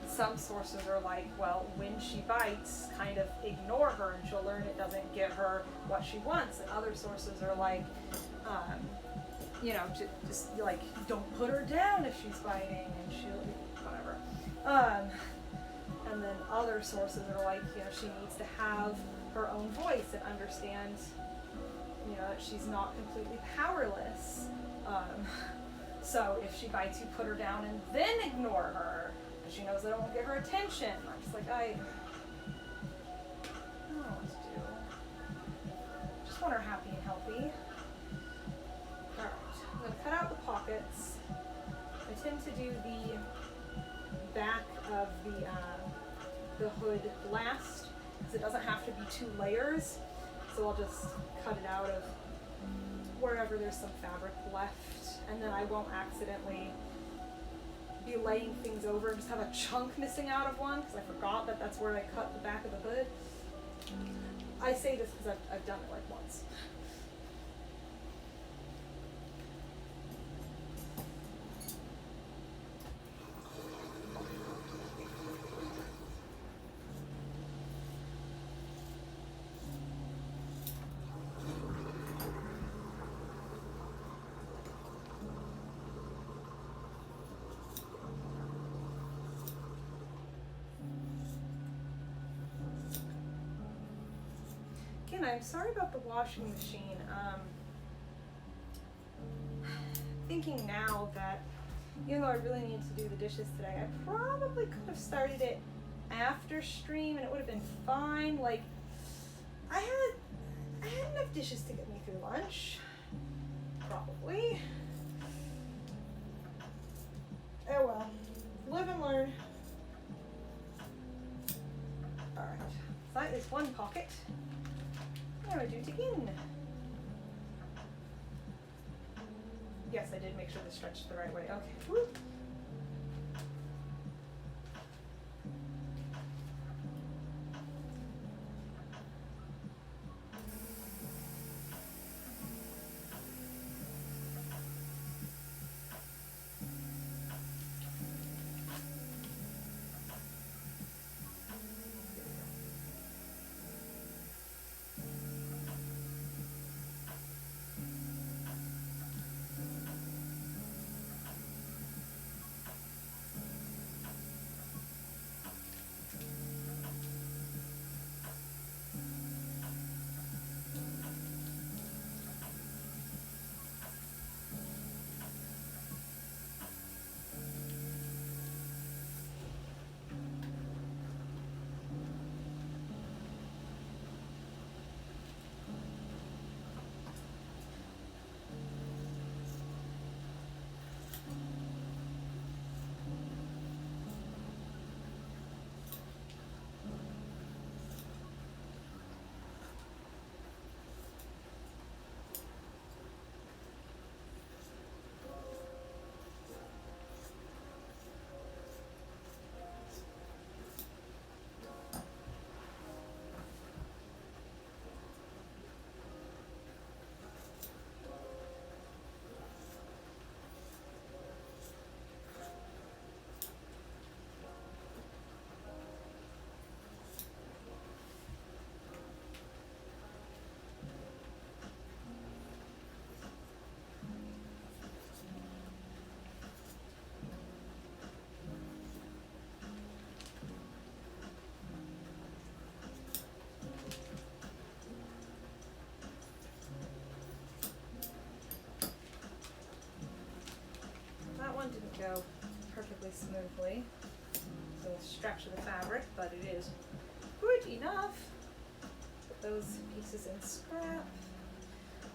some sources are like, well, when she bites, kind of ignore her and she'll learn it doesn't get her what she wants, and other sources are like, just like, don't put her down if she's biting and she'll, whatever. And then other sources are like, she needs to have her own voice and understand, that she's not completely powerless. So if she bites, you put her down and then ignore her. She knows that it won't get her attention. I'm just like, I don't know what to do. Just want her happy and healthy. Alright, I'm going to cut out the pockets. I tend to do the back of the hood last, because it doesn't have to be 2 layers. So I'll just cut it out of wherever there's some fabric left, and then I won't accidentally be laying things over and just have a chunk missing out of one, because I forgot that that's where I cut the back of the hood. I say this because I've done it like once. Again, I'm sorry about the washing machine. Thinking now that even though I really need to do the dishes today, I probably could have started it after stream and it would have been fine. Like, I had enough dishes to get me through lunch. Probably. Oh well. Live and learn. Alright. So that is one pocket. Now I do it again. Yes, I did make sure this stretched the right way. Okay. Woo. go perfectly smoothly. So we'll stretch the fabric, but it is good enough. Put those pieces in scrap.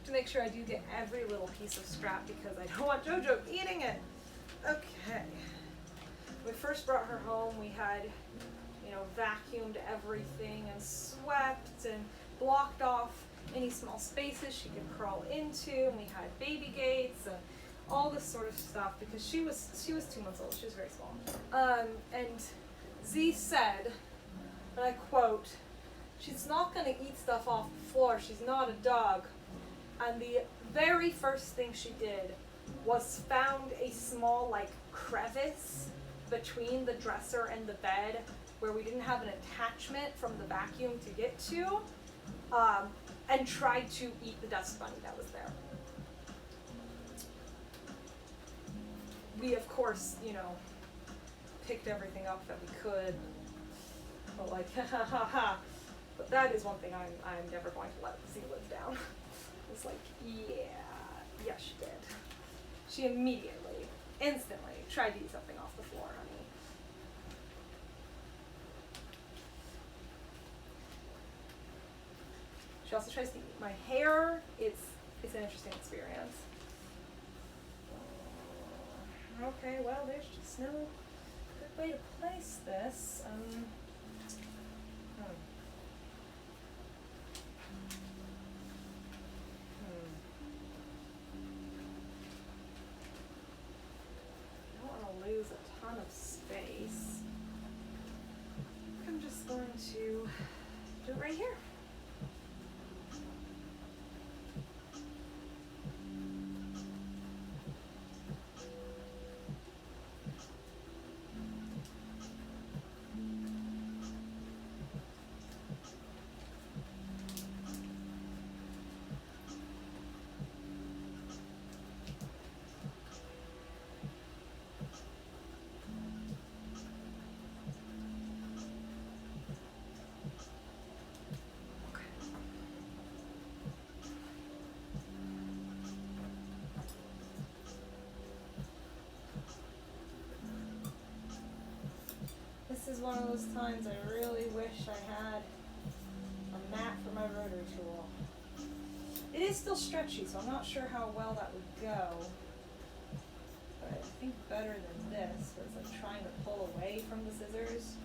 To make sure I do get every little piece of scrap because I don't want JoJo eating it. Okay. When we first brought her home, we had, you know, vacuumed everything and swept and blocked off any small spaces she could crawl into, and we had baby gates and all this sort of stuff because she was 2 months old. She was very small. And Z said, and I quote, "She's not going to eat stuff off the floor. She's not a dog." And the very first thing she did was found a small like crevice between the dresser and the bed where we didn't have an attachment from the vacuum to get to, and tried to eat the dust bunny that was there. We, of course, you know, picked everything up that we could, but like, ha ha ha. But that is one thing I'm never going to let Z live down. It's like, yeah, she did. She immediately, instantly tried to eat something off the floor, honey. She also tries to eat my hair. It's an interesting experience. Okay, well, there's just no good way to place this. I don't want to lose a ton of space. I'm just going to do it right here. This is one of those times I really wish I had a mat for my rotary tool. It is still stretchy, so I'm not sure how well that would go. But I think better than this, where it's like trying to pull away from the scissors.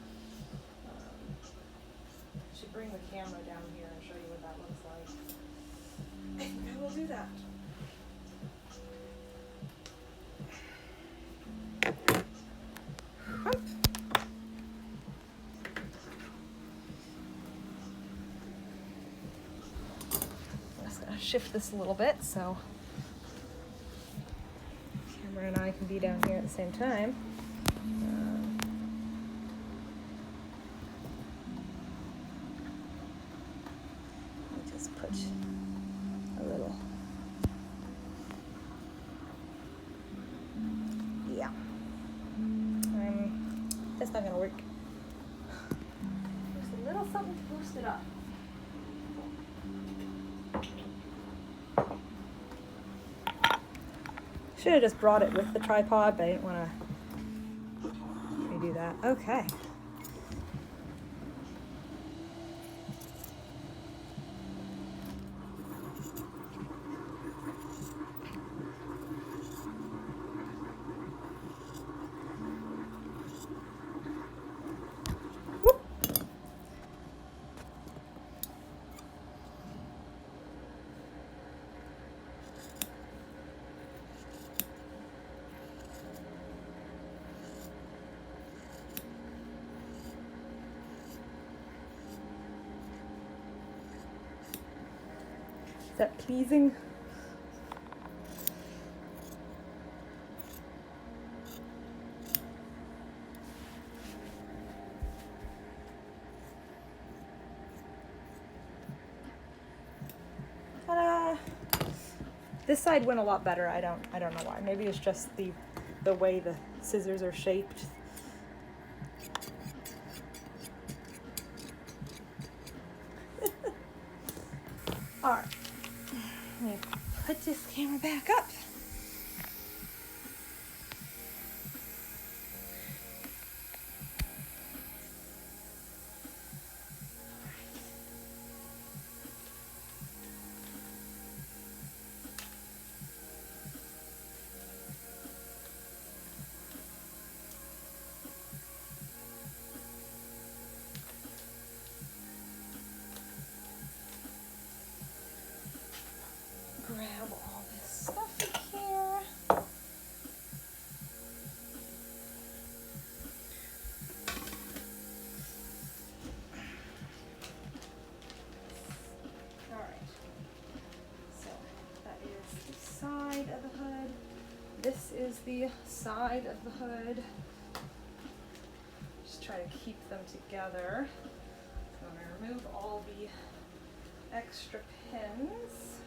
I should bring the camera down here and show you what that looks like. I think I will do that. Shift this a little bit so camera and I can be down here at the same time. Let me just put a little, yeah. That's not gonna work. Just a little something to boost it up. Should have just brought it with the tripod, but I didn't want to redo that. Okay. Whoop. Is that pleasing? Ta-da! This side went a lot better. I don't know why. Maybe it's just the way the scissors are shaped. All right. Let me put this camera back up. is the side of the hood. Just try to keep them together. So I'm going to remove all the extra pins.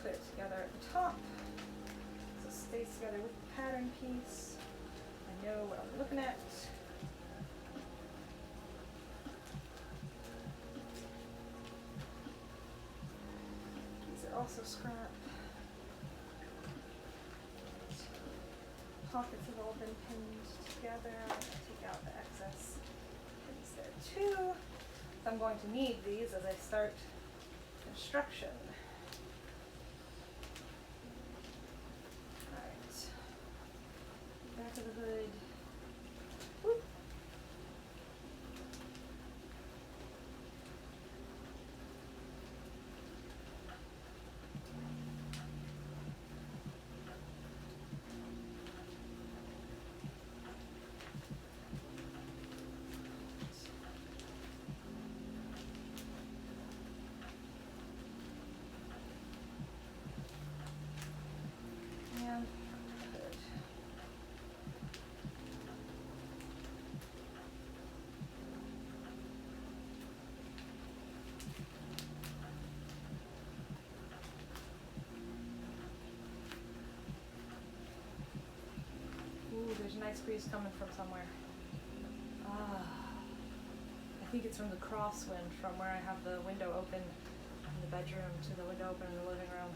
Put it together at the top so it stays together with the pattern piece. I know what I'm looking at. These are also scrap. Pockets have all been pinned together. I'm going to take out the excess pins there too. I'm going to need these as I start construction. Alright. Back of the hood. Whoop. And hood. Ooh, there's a nice breeze coming from somewhere. I think it's from the crosswind from where I have the window open in the bedroom to the window open in the living room.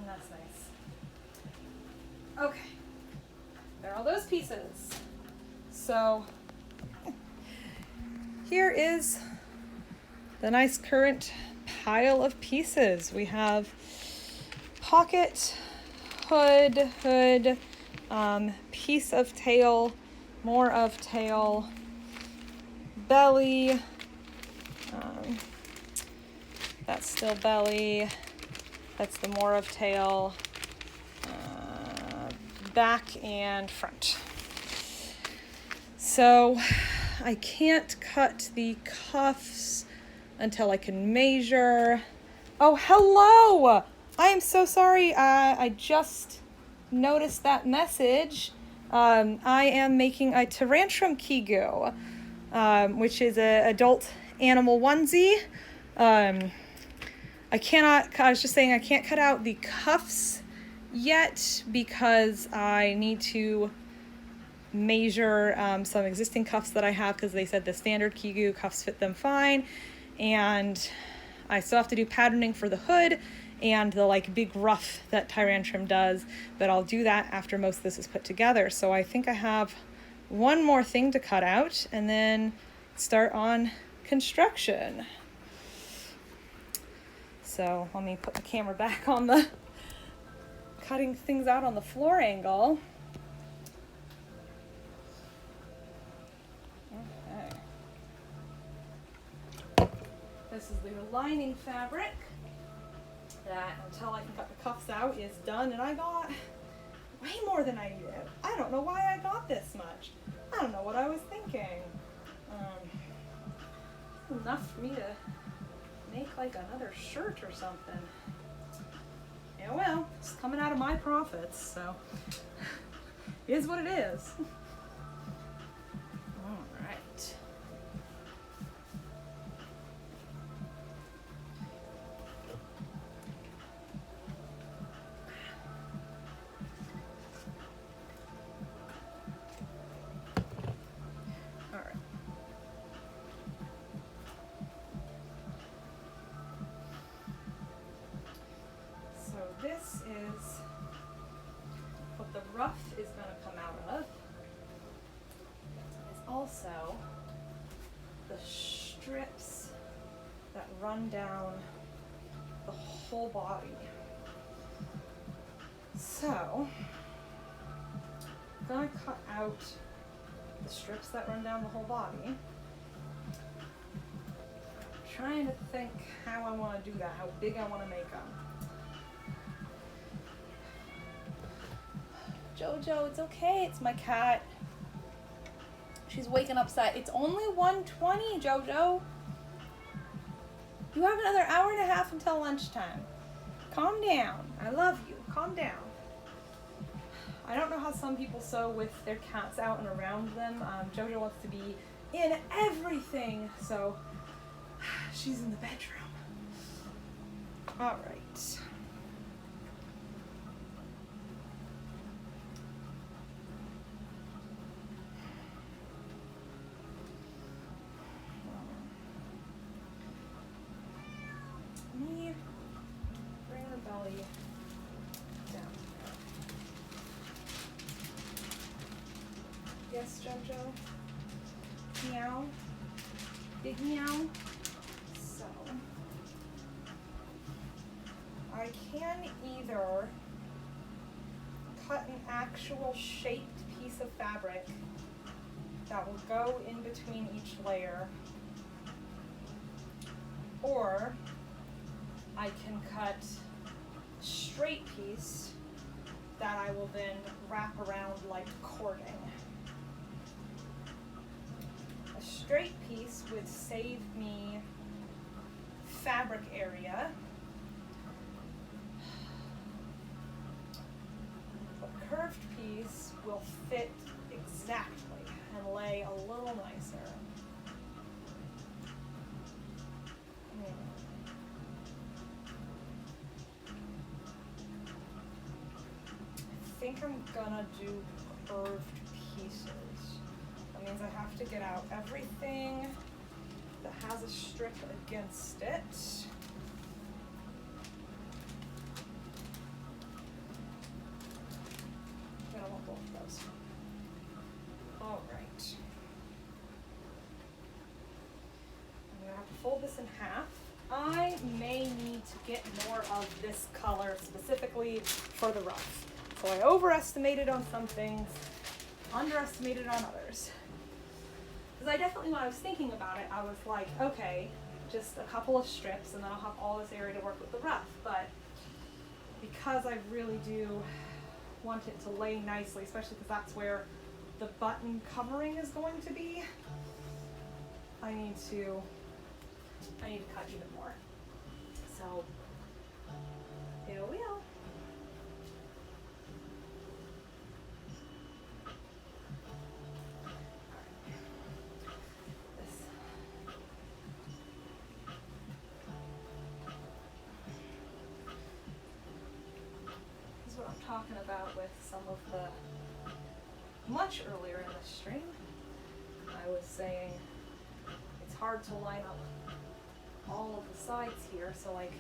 That's nice. Okay, there are all those pieces. So here is the nice current pile of pieces. We have pocket, hood, piece of tail, more of tail, belly, that's still belly, that's the more of tail, back and front. So I can't cut the cuffs until I can measure. Oh, hello! I am so sorry. I just noticed that message. I am making a Tyrantrum Kigu, which is an adult animal onesie. I was just saying I can't cut out the cuffs yet because I need to measure some existing cuffs that I have because they said the standard Kigu cuffs fit them fine, and I still have to do patterning for the hood and the like big ruff that Tyrantrum does, but I'll do that after most of this is put together. So I think I have one more thing to cut out and then start on construction. So let me put the camera back on the cutting things out on the floor angle. Okay. This is the lining fabric that, until I can cut the cuffs out, is done, and I got way more than I needed. I don't know why I got this much. I don't know what I was thinking. Enough for me to make like another shirt or something. Yeah, well, it's coming out of my profits, so it is what it is. All right. All right. So this is what the ruff is going to come out of. It's also the strips that run down the whole body. So I'm going to cut out the strips that run down the whole body. I'm trying to think how I want to do that, how big I want to make them. Jojo, it's okay, it's my cat. She's waking up upset. It's only 1:20, Jojo. You have another hour and a half until lunchtime. Calm down. I love you. Calm down. I don't know how some people sew with their cats out and around them. Jojo wants to be in everything, so she's in the bedroom. All right. Let me bring the belly down. Yes, Jojo? Meow. Big meow. So, I can either cut an actual shaped piece of fabric that will go in between each layer, or I can cut a straight piece that I will then wrap around like cording. A straight piece would save me fabric area. A curved piece will fit exactly and lay a little nicer. I think I'm gonna do curved pieces. That means I have to get out everything that has a strip against it. I'm gonna want both of those. All right. I'm gonna have to fold this in half. I may need to get more of this color specifically for the ruff. So I overestimated on some things, underestimated on others. Because I definitely, when I was thinking about it, I was like, okay, just a couple of strips and then I'll have all this area to work with the ruff. But because I really do want it to lay nicely, especially because that's where the button covering is going to be, I need to cut even more. So here we go. What I'm talking about with some of the much earlier in the stream, I was saying it's hard to line up all of the sides here, so like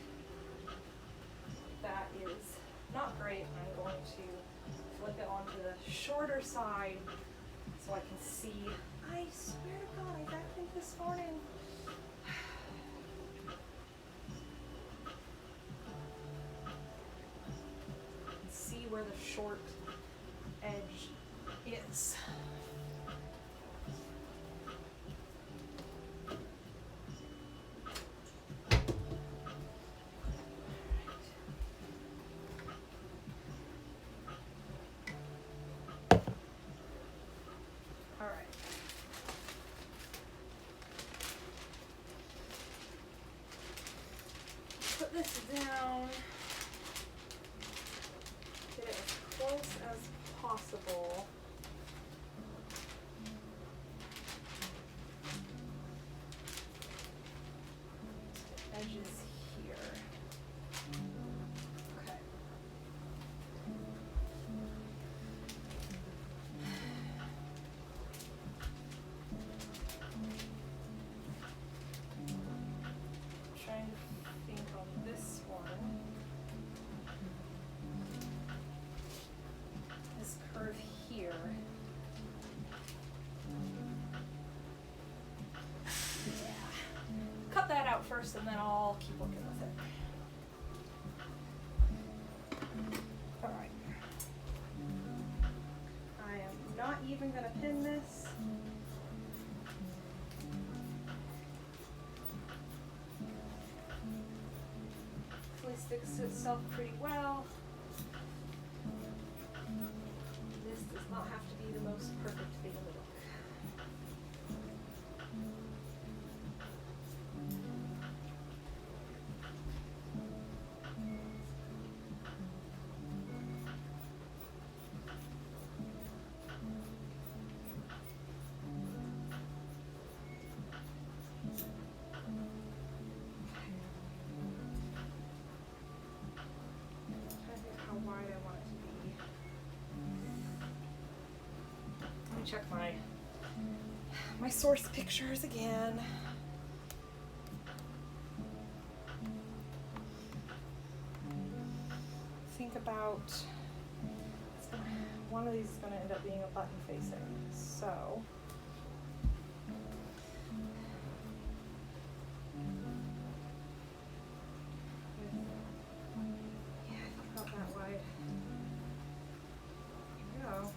that is not great. I'm going to flip it onto the shorter side so I can see. I swear to God, I vacuumed this morning. See where the short edge is. All right. Put this down. Get it as close as possible. To the edges here. Okay. I'm trying to think on this one. This curve here. Yeah. Cut that out first and then I'll keep working with it. Alright. I am not even going to pin this. Hopefully sticks to itself pretty well. This does not have to be the most perfect thing in the book. check my source pictures again. Think about, one of these is going to end up being a button facing, so yeah, I think about that wide. Here we go.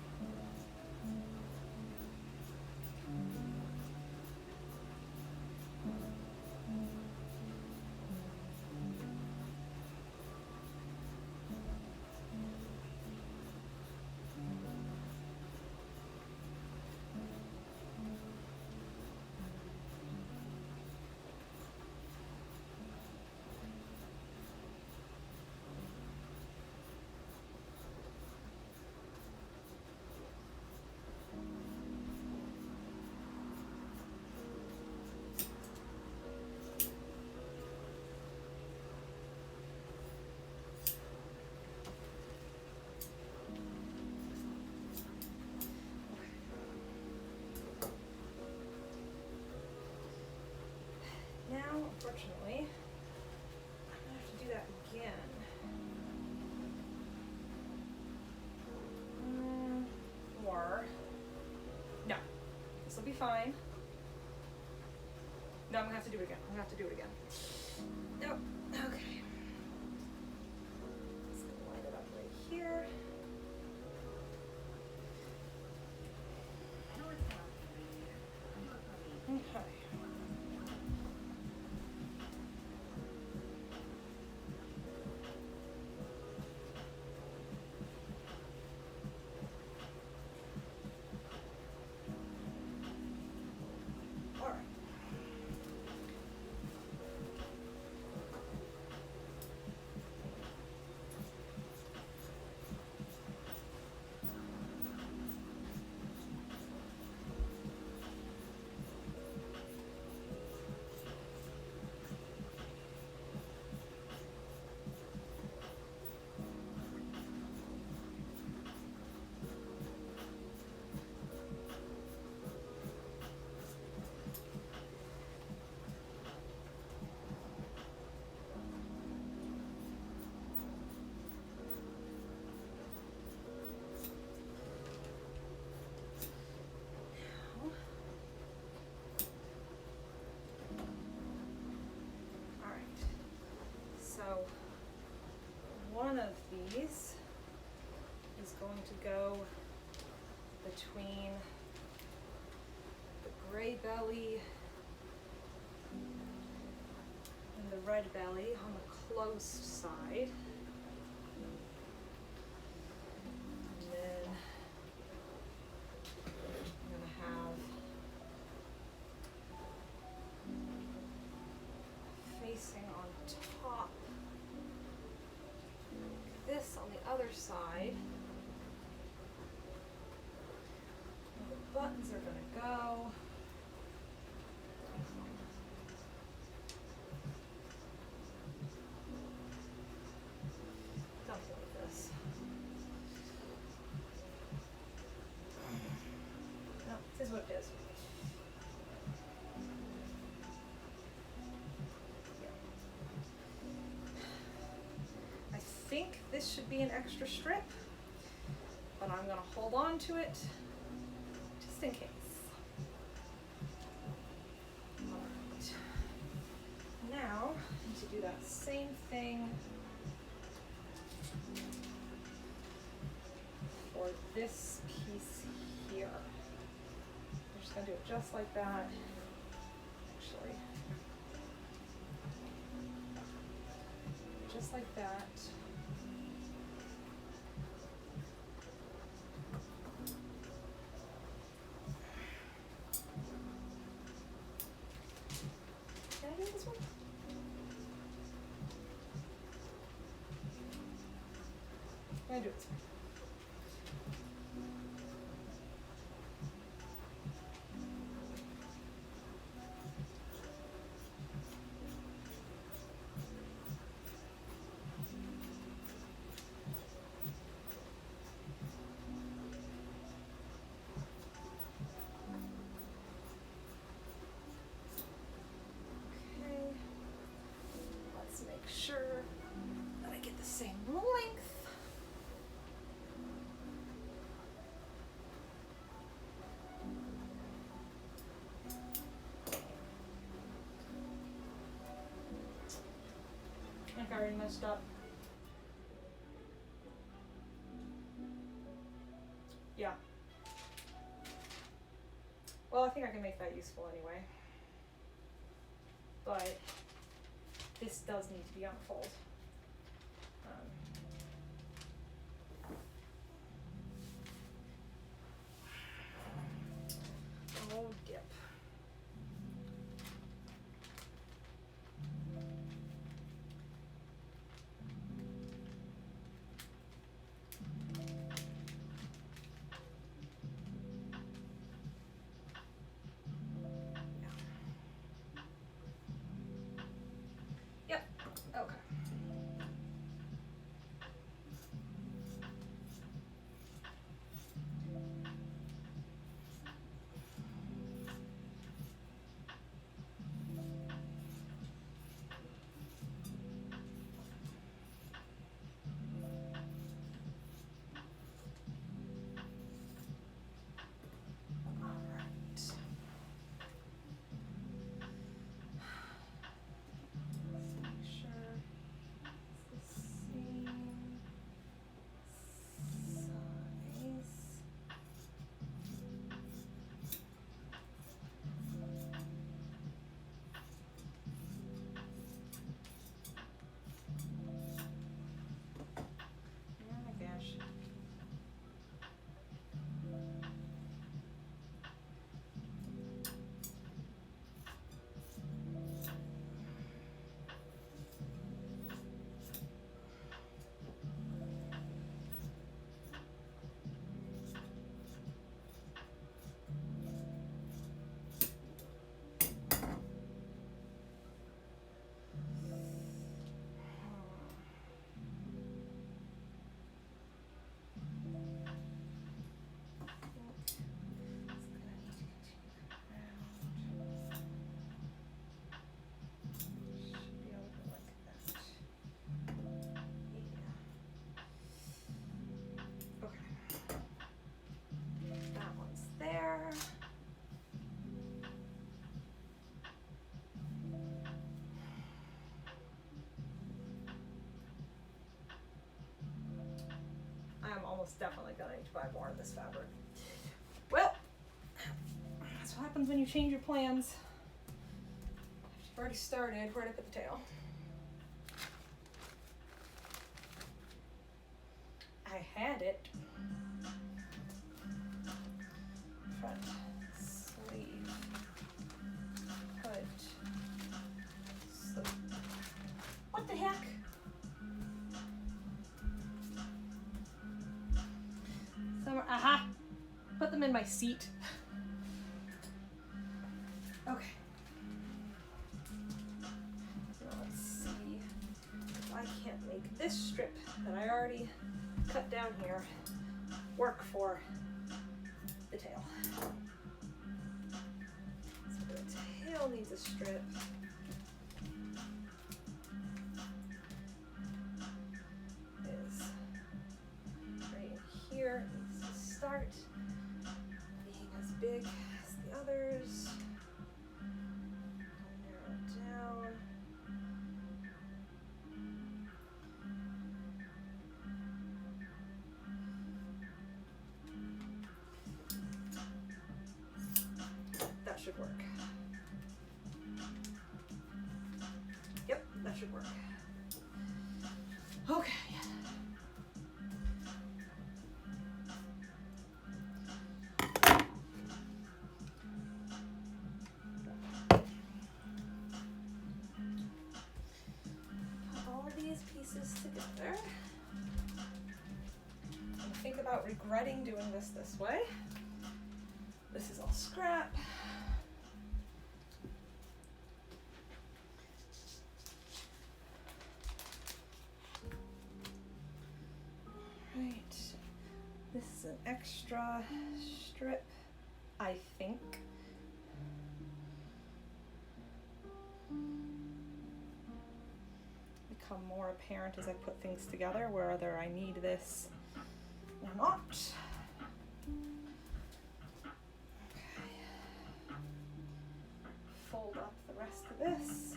Now, unfortunately, I'm gonna have to do that again. Or, no, this will be fine. No, I'm gonna have to do it again. I'm gonna have to do it again. Nope, okay. Just gonna line it up right here. Okay. So one of these is going to go between the gray belly and the red belly on the closed side. And then I'm going to have facing on top. This on the other side. And the buttons are going to go. Something like this. No, this is what it is. I think this should be an extra strip, but I'm going to hold on to it just in case. Alright. Now, I need to do that same thing for this piece here. I'm just going to do it just like that. Actually, just like that. Can I do this one? Can I do this one? I already messed up. Yeah. Well, I think I can make that useful anyway. But this does need to be on a fold. Oh, dip. Yep. Okay. There. I'm almost definitely gonna need to buy more of this fabric. Well, that's what happens when you change your plans. If you've already started, where to put the tail? I had it. Front sleeve. Put. So, what the heck? Somewhere. Aha! Put them in my seat. Okay. Now let's see if I can't make this strip that I already cut down here work for the tail. So the tail needs a strip. Is right in here. It needs to start being as big as the others. Narrow it down. That should work. Yep, that should work. Okay. Put all of these pieces together. And think about regretting doing this way. This is all scrap. Right. This is an extra strip, I think. Become more apparent as I put things together, whether I need this or not. Fold up the rest of this.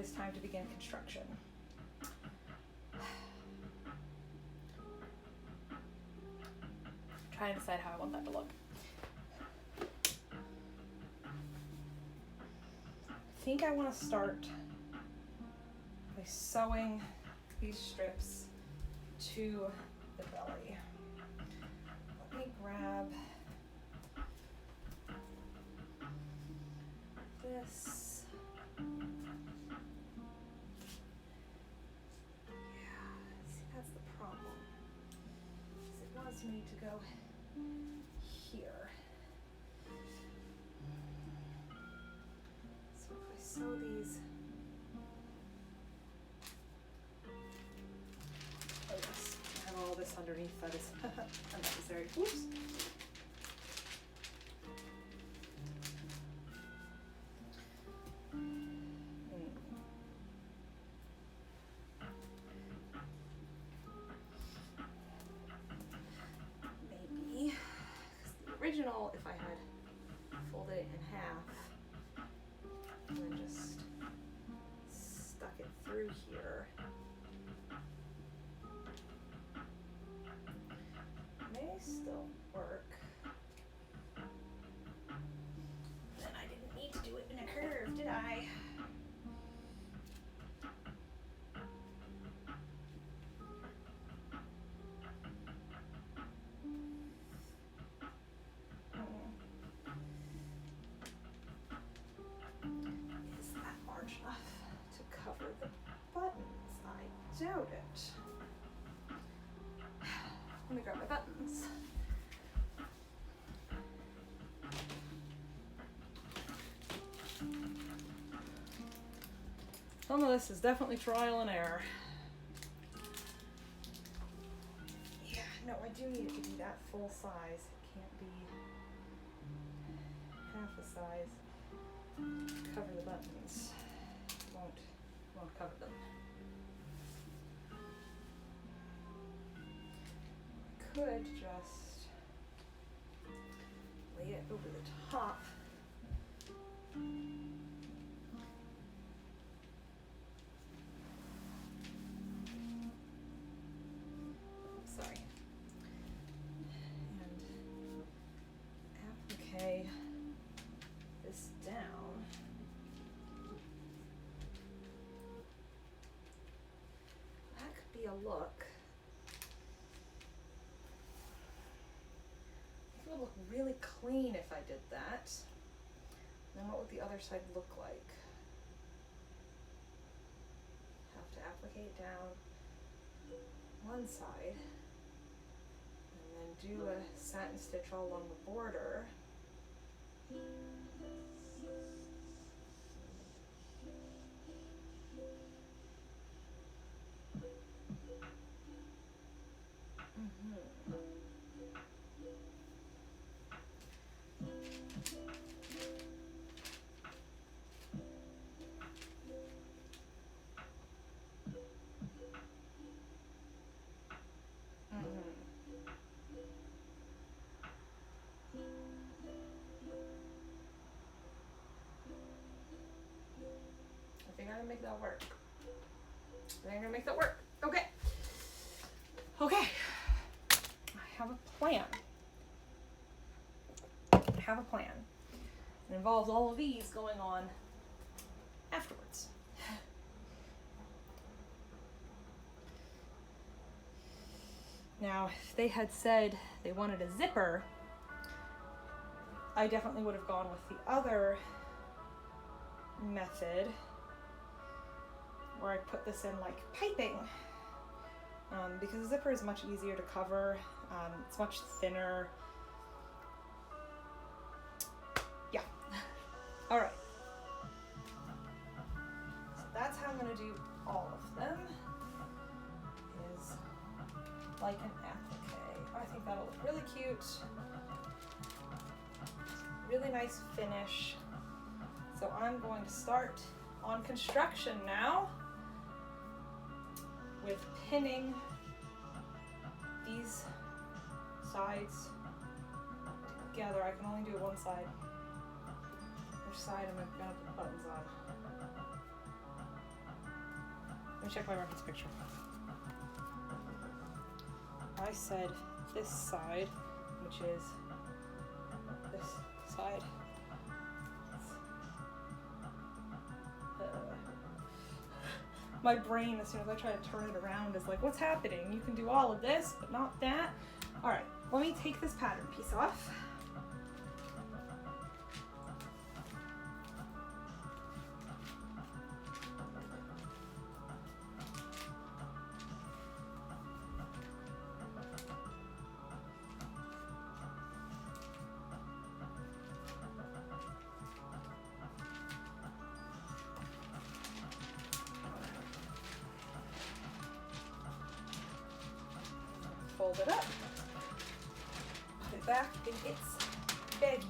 is time to begin construction. Trying to decide how I want that to look. I think I want to start by sewing these strips to the belly. Let me grab this. Yeah, see, that's the problem. It wants me to go here. So if I sew these, oh yes, I have all this underneath that is unnecessary. Oops. Maybe, because the original, if I had folded it in half and then just stuck it through here, may still work. Then I didn't need to do it in a curve, did I? Is that large enough to cover the buttons? I doubt it. Let me grab my buttons. Some of this is definitely trial and error. Yeah, no, I do need it to be that full size. It can't be half the size. Cover the buttons. Won't cover them. Could just lay it over the top. Sorry. And applique this down. That could be a look. It would look really clean if I did that. Then what would the other side look like? Have to applique down one side and then do a satin stitch all along the border. I think I'm gonna make that work. Okay. Okay. I have a plan. It involves all of these going on afterwards. Now, if they had said they wanted a zipper, I definitely would have gone with the other method where I put this in like piping, because the zipper is much easier to cover. It's much thinner. Yeah. All right. So that's how I'm going to do all of them. Is like an applique. I think that'll look really cute. Really nice finish. So I'm going to start on construction now with pinning these sides together. I can only do one side. Which side am I going to put the buttons on? Let me check my reference picture. I said this side, which is this side. My brain, as soon as I try to turn it around, is like, what's happening? You can do all of this, but not that. All right, let me take this pattern piece off. Fold it up, put it back in its baggie.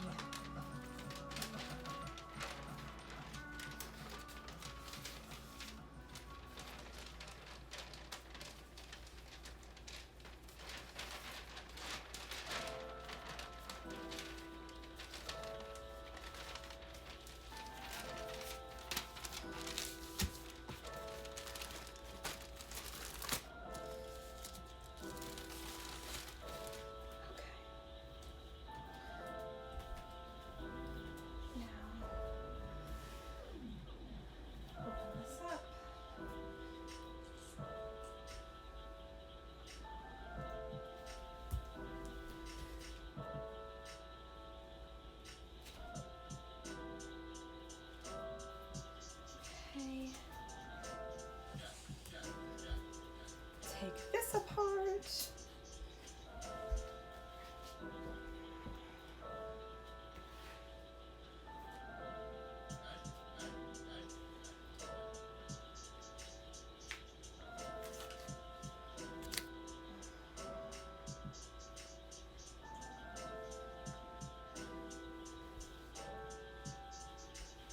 Take this apart.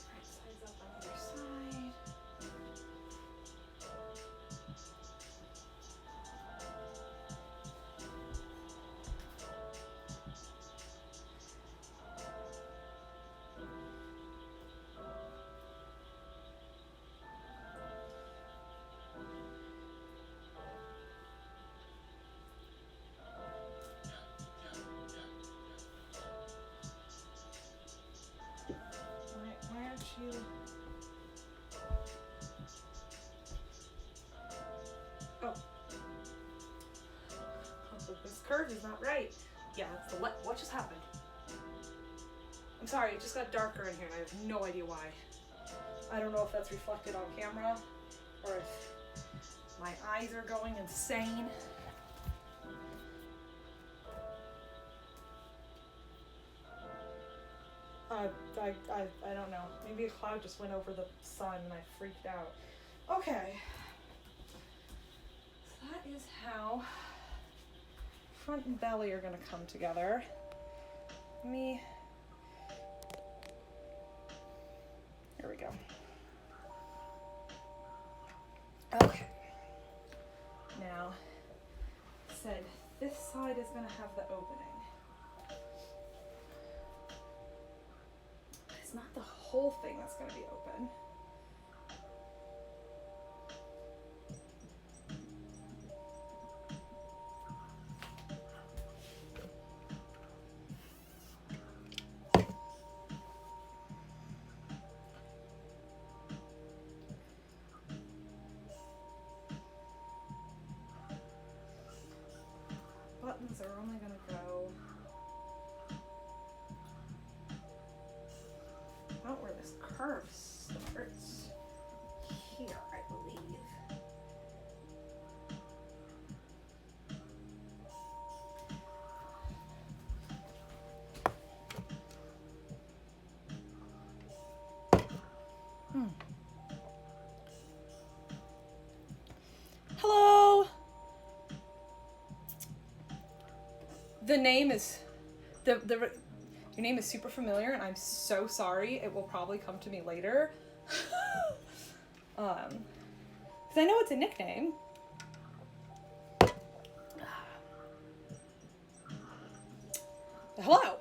Right sides up on either side. Why aren't you? Oh. This curve is not right. Yeah, that's the what just happened? I'm sorry, it just got darker in here and I have no idea why. I don't know if that's reflected on camera or if my eyes are going insane. I don't know. Maybe a cloud just went over the sun and I freaked out. Okay. So that is how front and belly are gonna come together. Here we go. Okay. Now, said this side is gonna have the opening. It's not the whole thing that's going to be open. Buttons are only going to go about where this curve starts. Here, I believe. Hello. The name is your name is super familiar, and I'm so sorry. It will probably come to me later. Because I know it's a nickname. Hello.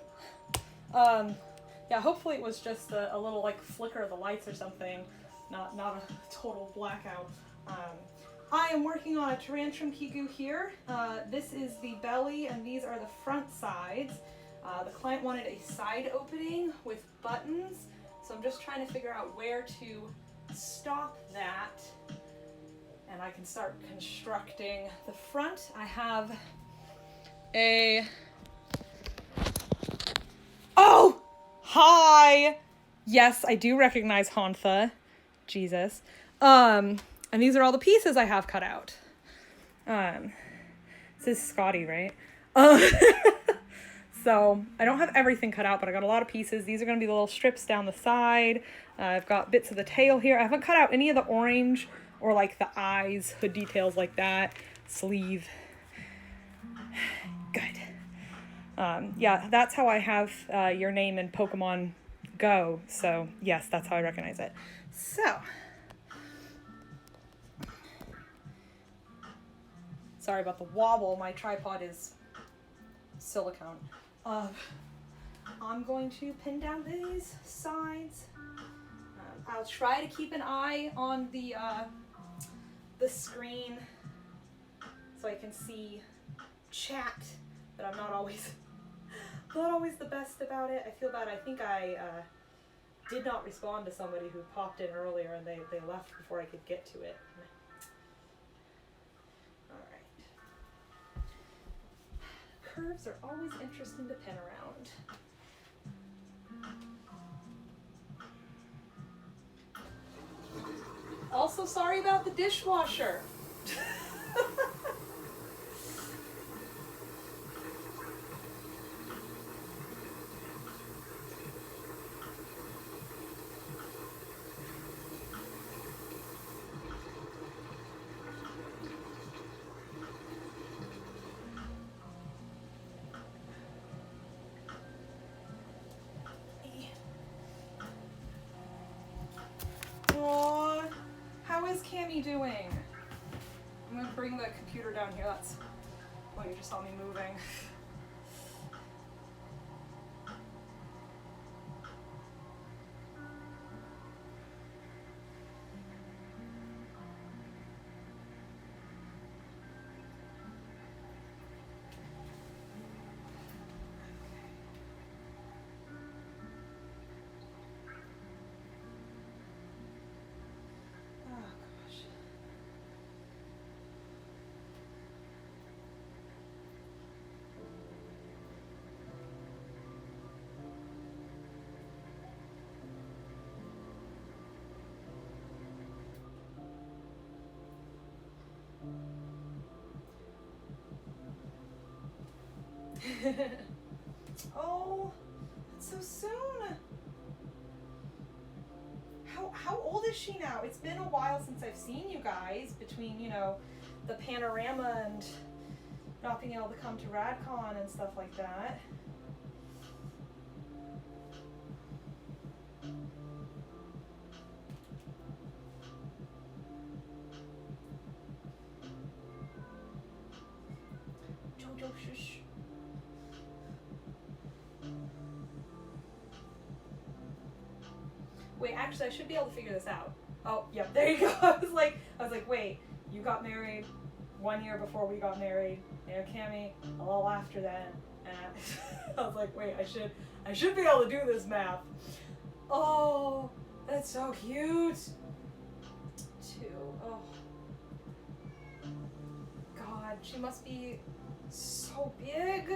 Yeah, hopefully it was just a little like flicker of the lights or something, not a total blackout. I am working on a Tyrantrum Kigu here. This is the belly and these are the front sides. The client wanted a side opening with buttons, so I'm just trying to figure out where to stop that, and I can start constructing the front. I have a... Oh! Hi! Yes, I do recognize Hantha. Jesus. And these are all the pieces I have cut out. This is Scotty, right? So I don't have everything cut out, but I got a lot of pieces. These are going to be the little strips down the side. I've got bits of the tail here. I haven't cut out any of the orange or like the eyes, hood details like that. Sleeve. Good. Yeah, that's how I have your name in Pokemon Go. So yes, that's how I recognize it. So, sorry about the wobble. My tripod is silicone. I'm going to pin down these sides. I'll try to keep an eye on the screen so I can see chat, but I'm not always the best about it. I feel bad. I think I did not respond to somebody who popped in earlier and they left before I could get to it. Curves are always interesting to pin around. Also, sorry about the dishwasher. Aww, how is Cammy doing? I'm gonna bring the computer down here. That's what you just saw me moving. Oh, that's so soon. How old is she now? It's been a while since I've seen you guys, between, you know, the panorama and not being able to come to RadCon and stuff like that. Jojo, shush. Wait, actually, I should be able to figure this out. Oh, yep, there you go. I was like, wait, you got married 1 year before we got married, and Cammy a little after that. And I was like, wait, I should be able to do this math. Oh, that's so cute. 2. Oh, God, she must be so big.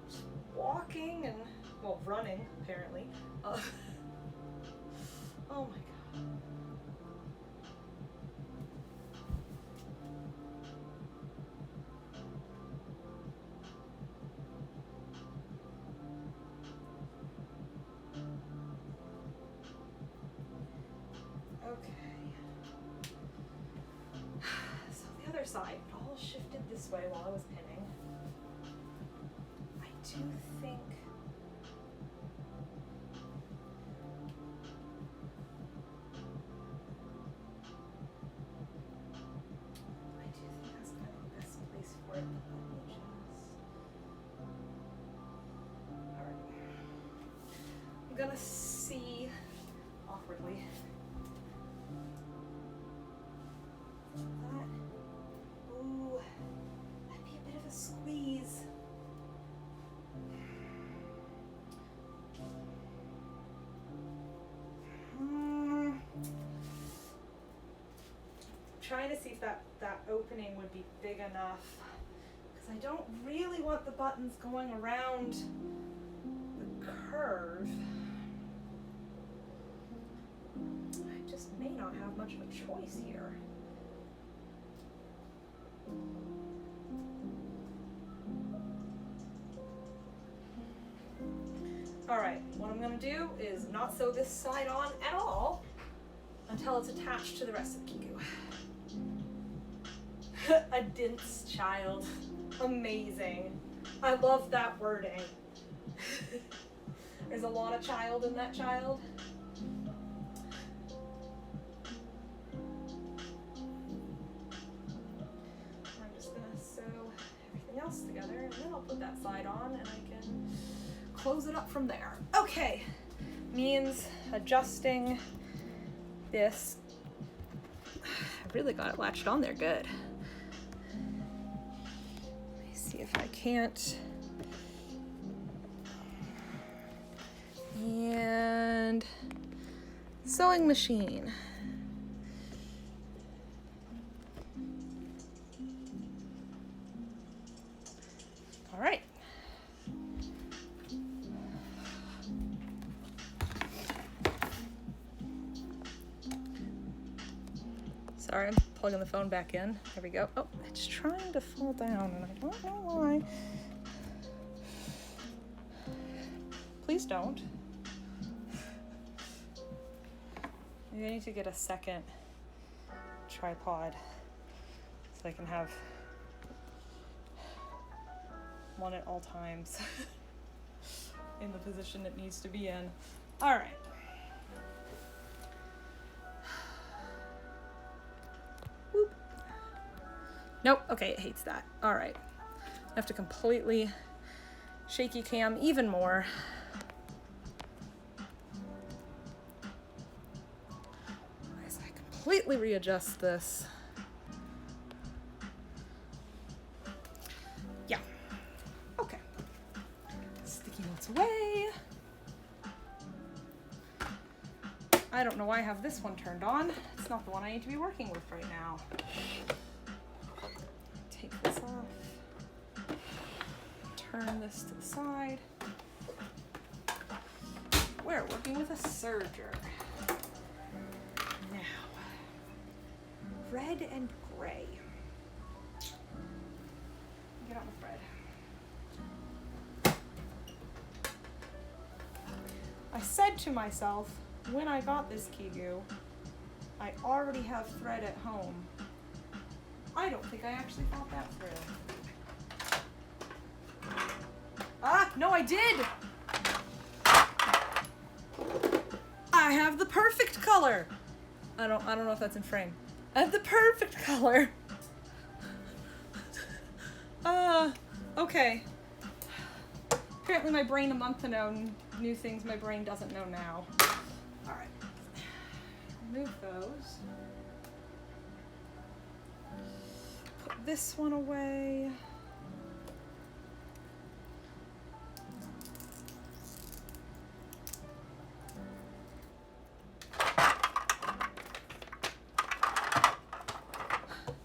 Just walking and, well, running apparently. Oh my God. Okay. So the other side, it all shifted this way while I was pinning. I do think that's kind of the best place for it. Alright. I'm gonna see awkwardly. trying to see if that opening would be big enough, because I don't really want the buttons going around the curve. I just may not have much of a choice here. Alright, what I'm going to do is not sew this side on at all until it's attached to the rest of the Kigu. A dince child. Amazing. I love that wording. There's a lot of child in that child. I'm just going to sew everything else together, and then I'll put that side on and I can close it up from there. Okay, means adjusting this. I really got it latched on there good. Let me see if I can't. And sewing machine. All right. Sorry, I'm plugging the phone back in. There we go. Oh, it's trying to fall down and I don't know why. Please don't. Maybe I need to get a second tripod so I can have one at all times in the position it needs to be in. All right. Whoop. Nope, okay, it hates that. All right. I have to completely shaky cam even more. As I completely readjust this. Yeah. Okay. Sticky notes away. I don't know why I have this one turned on. It's not the one I need to be working with right now. Take this off. Turn this to the side. We're working with a serger. Now, red and gray. Get on the thread. I said to myself, when I got this Kigu, I already have thread at home. I don't think I actually thought that through. Ah, no, I did! I have the perfect color! I don't know if that's in frame. I have the perfect color! Okay. Apparently my brain a month ago knew things my brain doesn't know now. Alright. Remove those. Put this one away.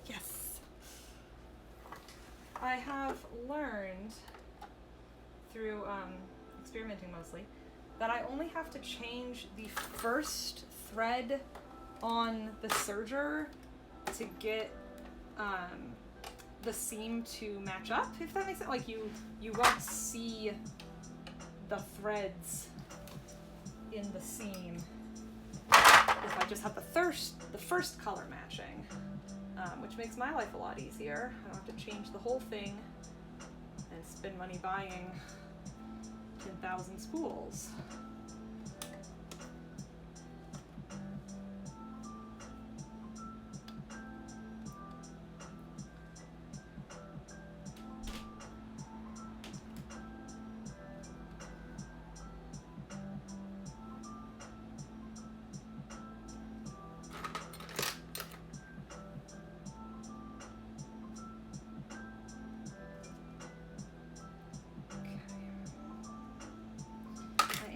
Yes. I have learned through experimenting mostly that I only have to change the first thread on the serger to get the seam to match up, if that makes sense. Like you won't see the threads in the seam if I just have the first color matching, which makes my life a lot easier. I don't have to change the whole thing and spend money buying 10,000 spools.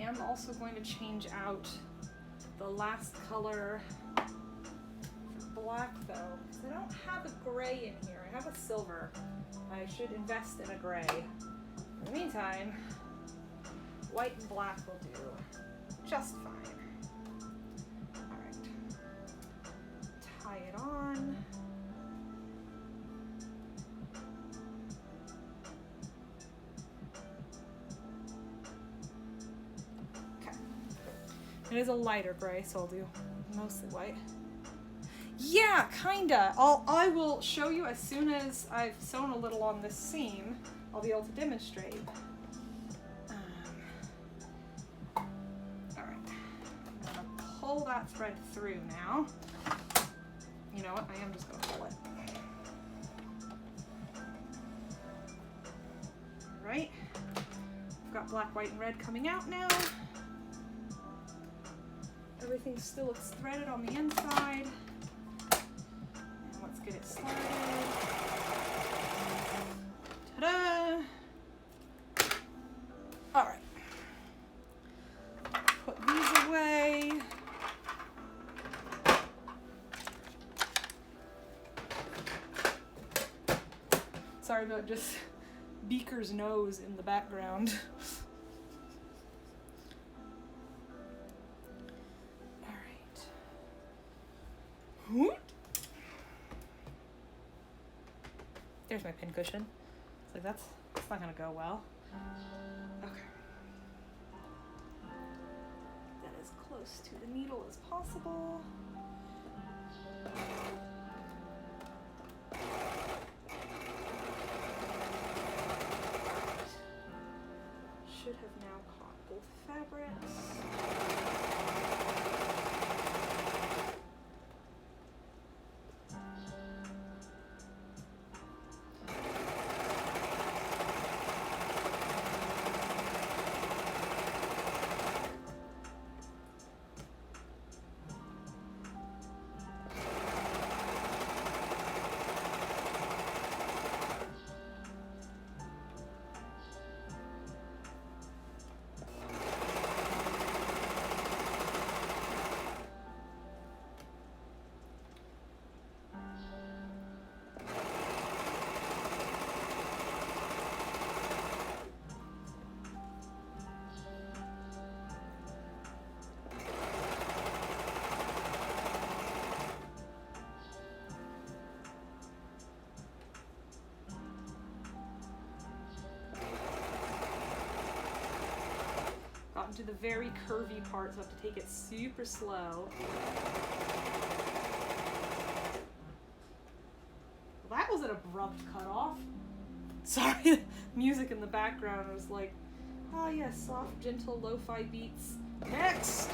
I'm also going to change out the last color for black though, because I don't have a gray in here. I have a silver. I should invest in a gray. In the meantime, white and black will do just fine. All right, tie it on. Okay, it is a lighter gray, so I'll do mostly white. Yeah, kinda. I will show you as soon as I've sewn a little on this seam. I'll be able to demonstrate. All right, I'm gonna pull that thread through now. You know what? I am just gonna pull it. All right, I've got black, white, and red coming out now. Everything still looks threaded on the inside. Let's get it started. Ta-da! All right. Put these away. Sorry about just Beaker's nose in the background. All right. Whoop. There's my pin cushion. It's like that's not gonna go well. Okay. Get as close to the needle as possible. Should have now caught both fabrics. To the very curvy part, so I have to take it super slow. Well, that was an abrupt cutoff. Sorry, music in the background was like, oh yeah, soft, gentle, lo-fi beats. Next!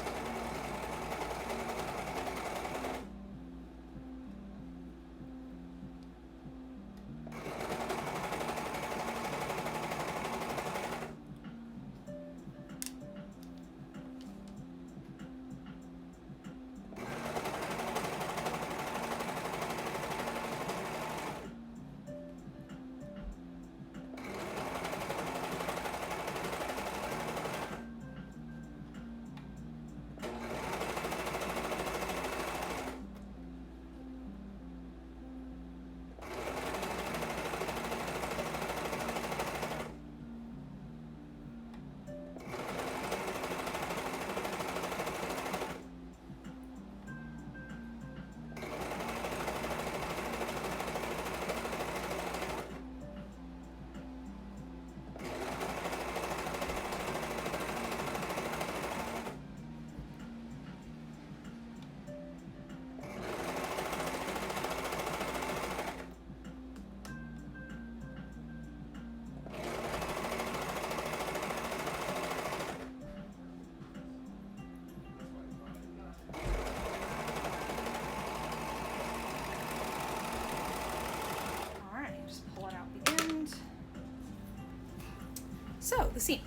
So, the seam.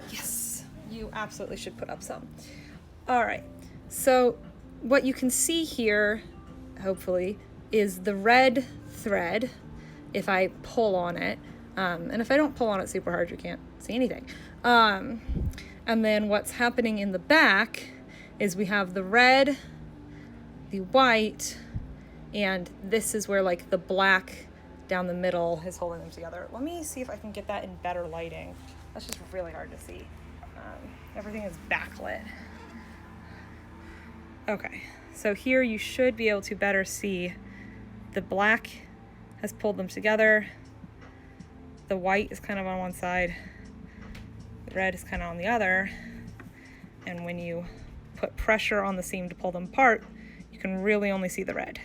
Yes, you absolutely should put up some. All right, so what you can see here, hopefully, is the red thread if I pull on it. And if I don't pull on it super hard, you can't see anything. And then what's happening in the back is we have the red the white, and this is where like the black down the middle is holding them together. Let me see if I can get that in better lighting. That's just really hard to see. Everything is backlit. Okay, so here you should be able to better see the black has pulled them together. The white is kind of on one side. The red is kind of on the other. And when you put pressure on the seam to pull them apart, you can really only see the red.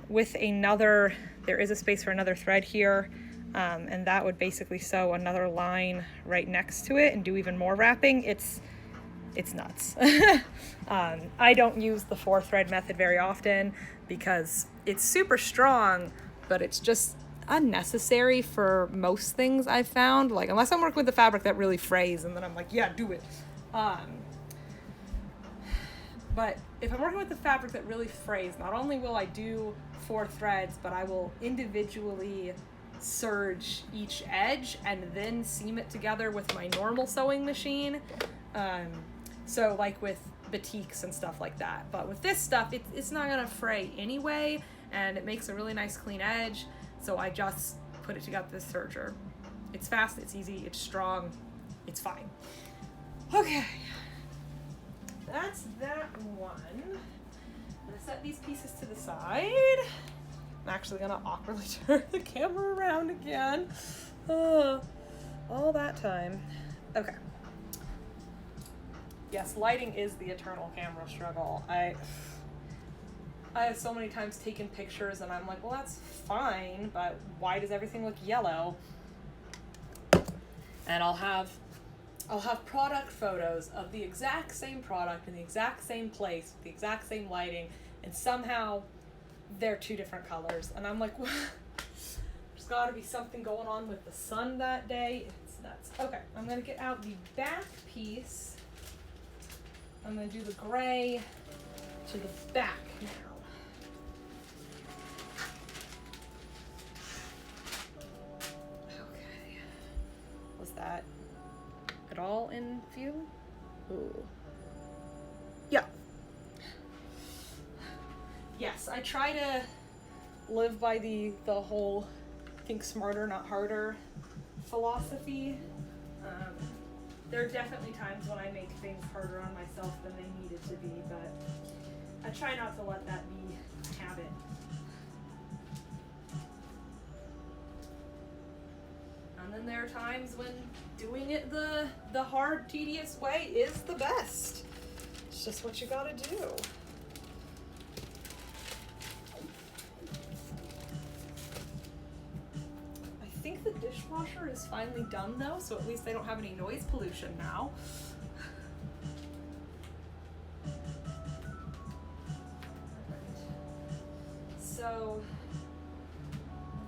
With another, there is a space for another thread here, and that would basically sew another line right next to it and do even more wrapping. It's nuts. I don't use the 4-thread method very often because it's super strong, but it's just unnecessary for most things I've found. Like, unless I'm working with the fabric that really frays, and then I'm like, yeah, do it. But if I'm working with the fabric that really frays, not only will I do 4 threads, but I will individually serge each edge and then seam it together with my normal sewing machine. So like with batiks and stuff like that. But with this stuff, it's not gonna fray anyway, and it makes a really nice clean edge. So I just put it together with the serger. It's fast, it's easy, it's strong, it's fine. Okay. That's that one. I'm gonna set these pieces to the side. I'm actually gonna awkwardly turn the camera around again. All that time. Okay. Yes, lighting is the eternal camera struggle. I have so many times taken pictures and I'm like, well, that's fine, but why does everything look yellow? And I'll have product photos of the exact same product in the exact same place, with the exact same lighting, and somehow they're 2 different colors. And I'm like, there's gotta be something going on with the sun that day. It's nuts. Okay, I'm gonna get out the back piece. I'm gonna do the gray to the back now. Okay. Was that at all in view? Ooh. Yeah. Yes, I try to live by the whole think smarter, not harder philosophy. There are definitely times when I make things harder on myself than they needed to be, but I try not to let that be a habit. And then there are times when doing it the hard, tedious way is the best. It's just what you gotta do. I think the dishwasher is finally done though, so at least they don't have any noise pollution now. So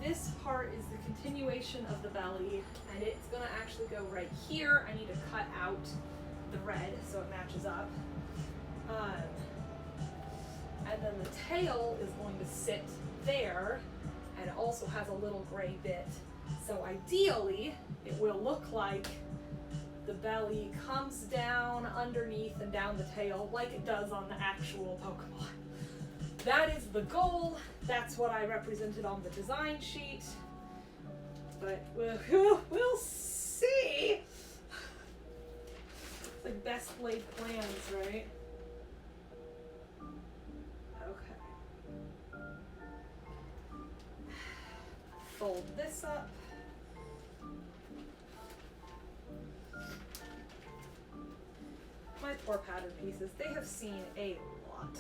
this part is the continuation of the belly, and it's gonna actually go right here. I need to cut out the red so it matches up. And then the tail is going to sit there, and it also has a little gray bit. So ideally, it will look like the belly comes down underneath and down the tail like it does on the actual Pokemon. That is the goal. That's what I represented on the design sheet. But we'll see. It's like best laid plans, right? Okay. Fold this up. My poor pattern pieces, they have seen a lot.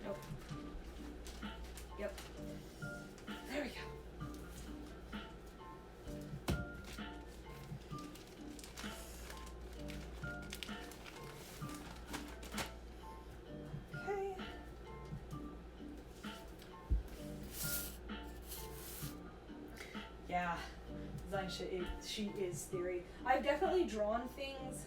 Nope. Yep. There we go. Yeah, design sheet is theory. I've definitely drawn things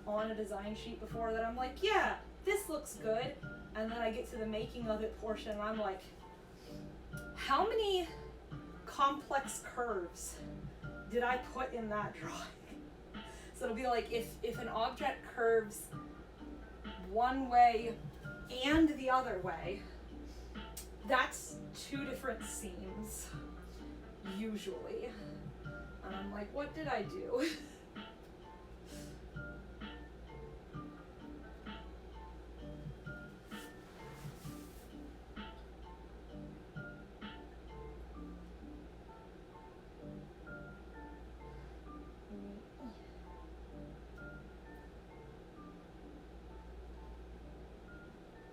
on a design sheet before that I'm like, yeah, this looks good. And then I get to the making of it portion and I'm like, how many complex curves did I put in that drawing? So it'll be like if an object curves one way and the other way, that's two different seams, usually. And I'm like, what did I do?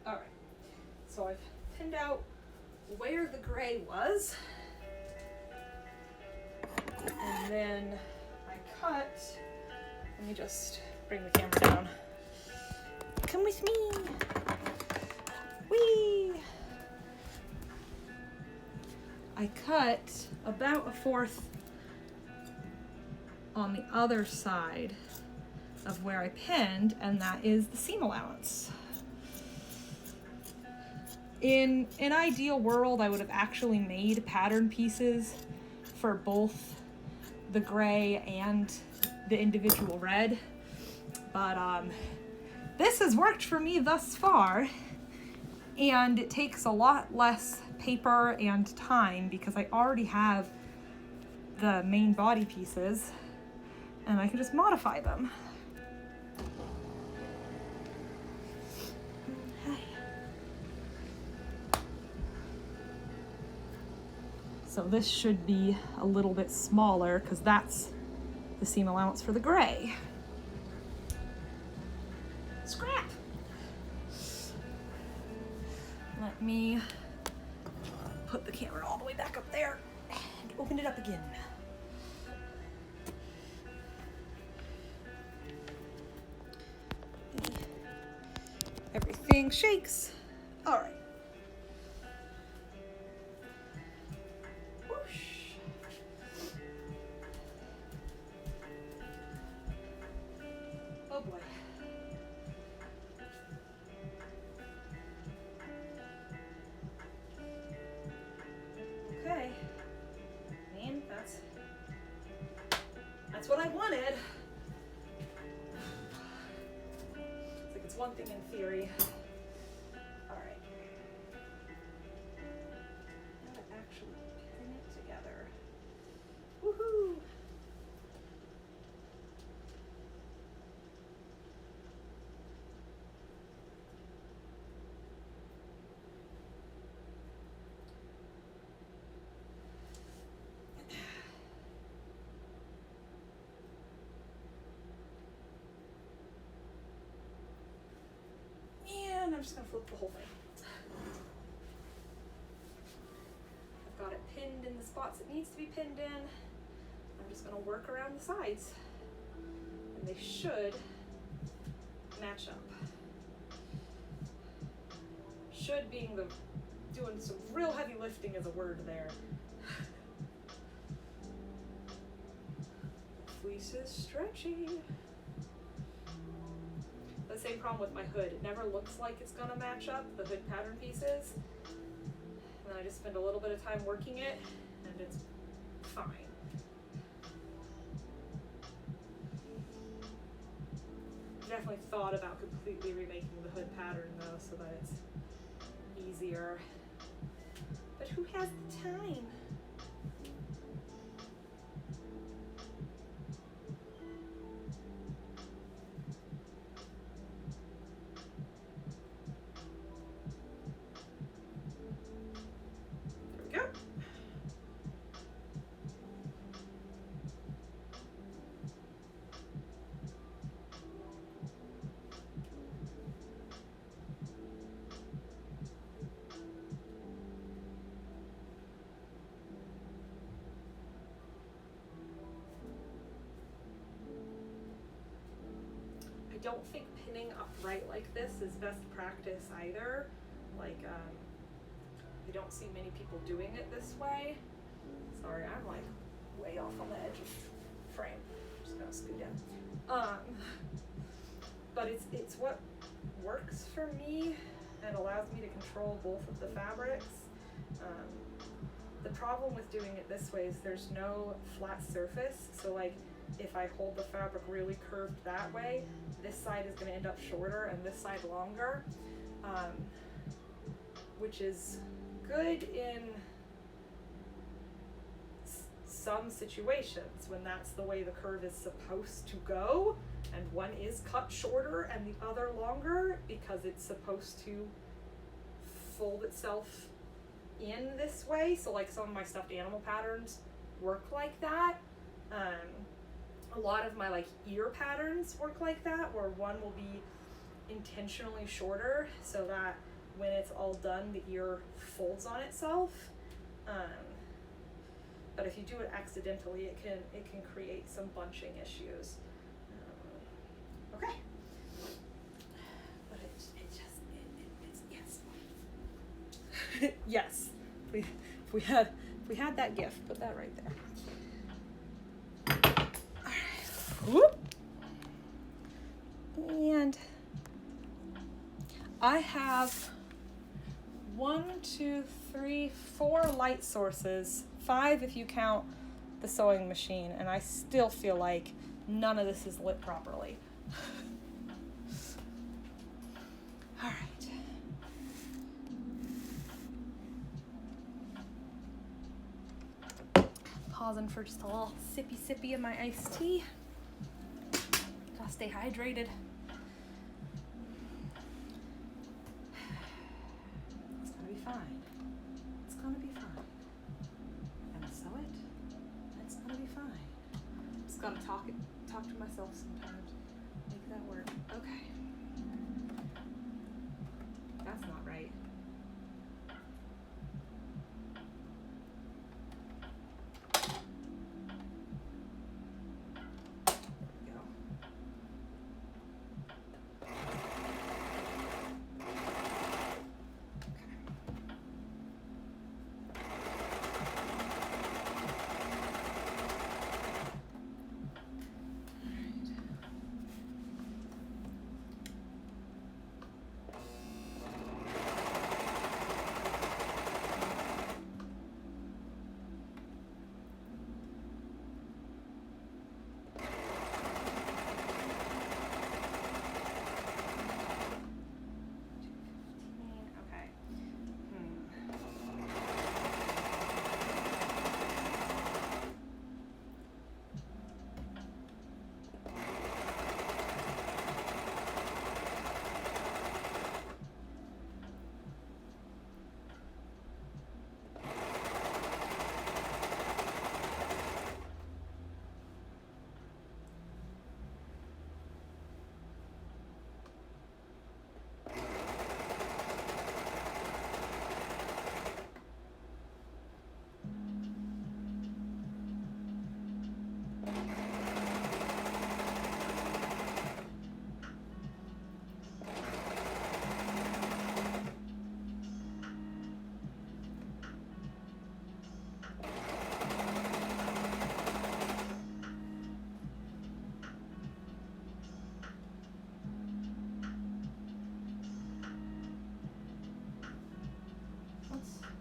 All right, so I've pinned out where the gray was, and then I cut, let me just bring the camera down. Come with me. Whee! I cut about 1/4 on the other side of where I pinned, and that is the seam allowance. In an ideal world, I would have actually made pattern pieces for both the gray and the individual red, but this has worked for me thus far, and it takes a lot less paper and time because I already have the main body pieces and I can just modify them. So this should be a little bit smaller because that's the seam allowance for the gray. Scrap! Let me put the camera all the way back up there and open it up again. Everything shakes. All right. Oh boy. Okay. Man, that's what I wanted. It's like it's one thing in theory. All right. Now to actually pin it together. Woohoo! And I'm just gonna flip the whole thing. I've got it pinned in the spots it needs to be pinned in. I'm just gonna work around the sides, and they should match up. Should being the doing some real heavy lifting is a word there. Fleece is stretchy. The same problem with my hood. It never looks like it's gonna match up, the hood pattern pieces. And then I just spend a little bit of time working it, and it's fine. Definitely thought about completely remaking the hood pattern though, so that it's easier. But who has the time? I don't think pinning upright like this is best practice either. Like, I don't see many people doing it this way. Sorry, I'm like way off on the edge of frame. I'm just gonna scoot in. But it's what works for me and allows me to control both of the fabrics. The problem with doing it this way is there's no flat surface, so like if I hold the fabric really curved that way, this side is going to end up shorter and this side longer, which is good in some situations when that's the way the curve is supposed to go, and one is cut shorter and the other longer because it's supposed to fold itself in this way. So like some of my stuffed animal patterns work like that. A lot of my like ear patterns work like that, where one will be intentionally shorter so that when it's all done the ear folds on itself. But if you do it accidentally, it can create some bunching issues. Okay. But it's yes. Yes. If we had that gift, put that right there. All right. Whoop. And I have 1, 2, 3, 4 light sources, 5 if you count the sewing machine, and I still feel like none of this is lit properly. All right. Pausing for just a little sippy of my iced tea. Gotta stay hydrated. It's gonna be fine. It's gonna be fine. I'm gonna sew it. It's gonna be fine. Just gotta talk to myself sometimes. Make that work. Okay. That's not right.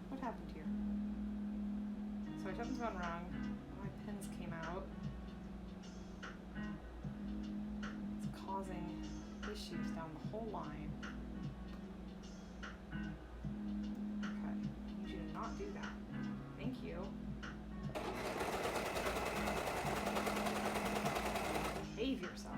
What happened here? Sorry, something's gone wrong. My pins came out. It's causing issues down the whole line. Okay, I need you to not do that. Thank you. Behave yourself.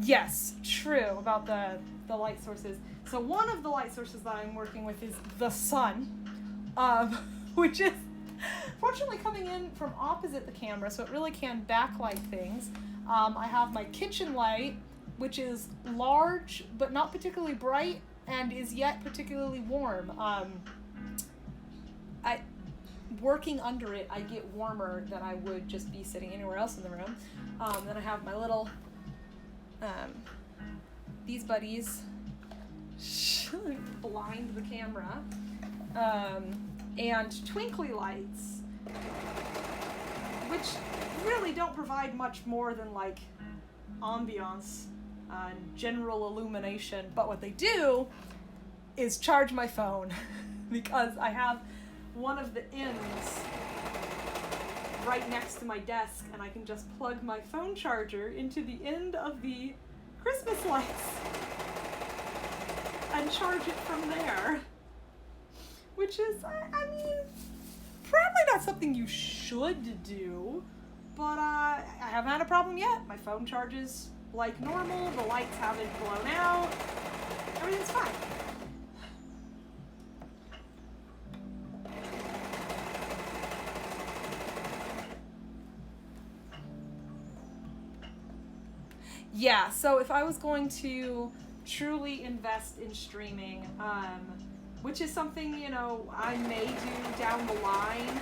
Yes, true about the light sources. So one of the light sources that I'm working with is the sun, which is fortunately coming in from opposite the camera, so it really can backlight things. I have my kitchen light, which is large but not particularly bright and is yet particularly warm. Working under it, I get warmer than I would just be sitting anywhere else in the room. Then I have my little these buddies blind the camera. and twinkly lights, which really don't provide much more than like ambiance and general illumination. But what they do is charge my phone because I have one of the ends right next to my desk, and I can just plug my phone charger into the end of the Christmas lights and charge it from there. Which is, I mean, probably not something you should do, but I haven't had a problem yet. My phone charges like normal, the lights haven't blown out, everything's fine. Yeah, so if I was going to truly invest in streaming, which is something, you know, I may do down the line,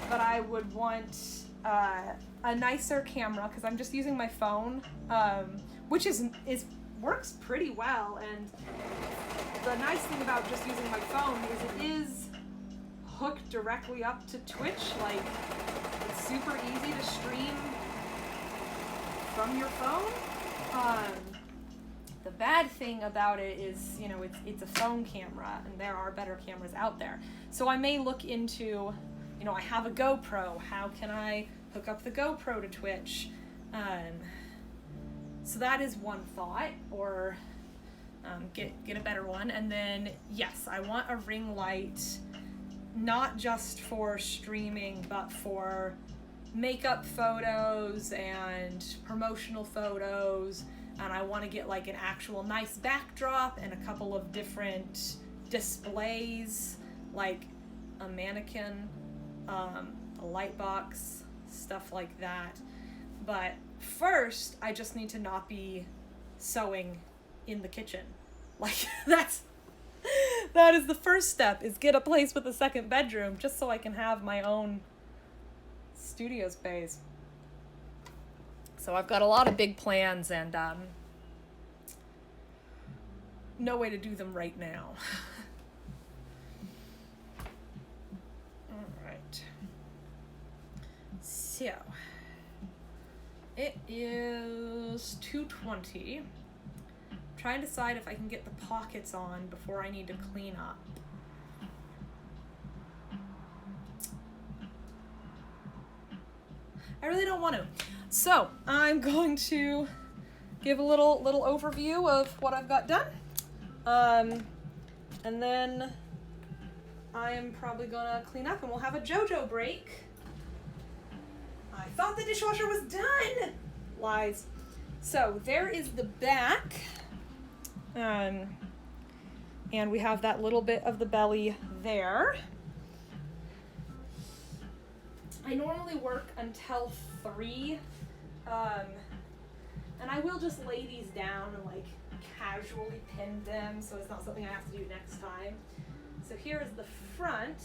but I would want a nicer camera, because I'm just using my phone, which is works pretty well. And the nice thing about just using my phone is it is hooked directly up to Twitch. Like, it's super easy to stream from your phone. The bad thing about it is, you know, it's a phone camera, and there are better cameras out there. So I may look into, you know, I have a GoPro. How can I hook up the GoPro to Twitch? So that is one thought, or get a better one. And then, yes, I want a ring light, not just for streaming, but for makeup photos and promotional photos. And I want to get like an actual nice backdrop and a couple of different displays, like a mannequin, a light box, stuff like that. But first, I just need to not be sewing in the kitchen. Like, that is the first step, is get a place with a second bedroom, just so I can have my own studio space. So I've got a lot of big plans, and no way to do them right now. All right. So it is 2:20. Trying to decide if I can get the pockets on before I need to clean up. I really don't want to. So I'm going to give a little overview of what I've got done. And then I am probably gonna clean up, and we'll have a JoJo break. I thought the dishwasher was done! Lies. So there is the back. And we have that little bit of the belly there. I normally work until 3, and I will just lay these down and like casually pin them, so it's not something I have to do next time. So here is the front.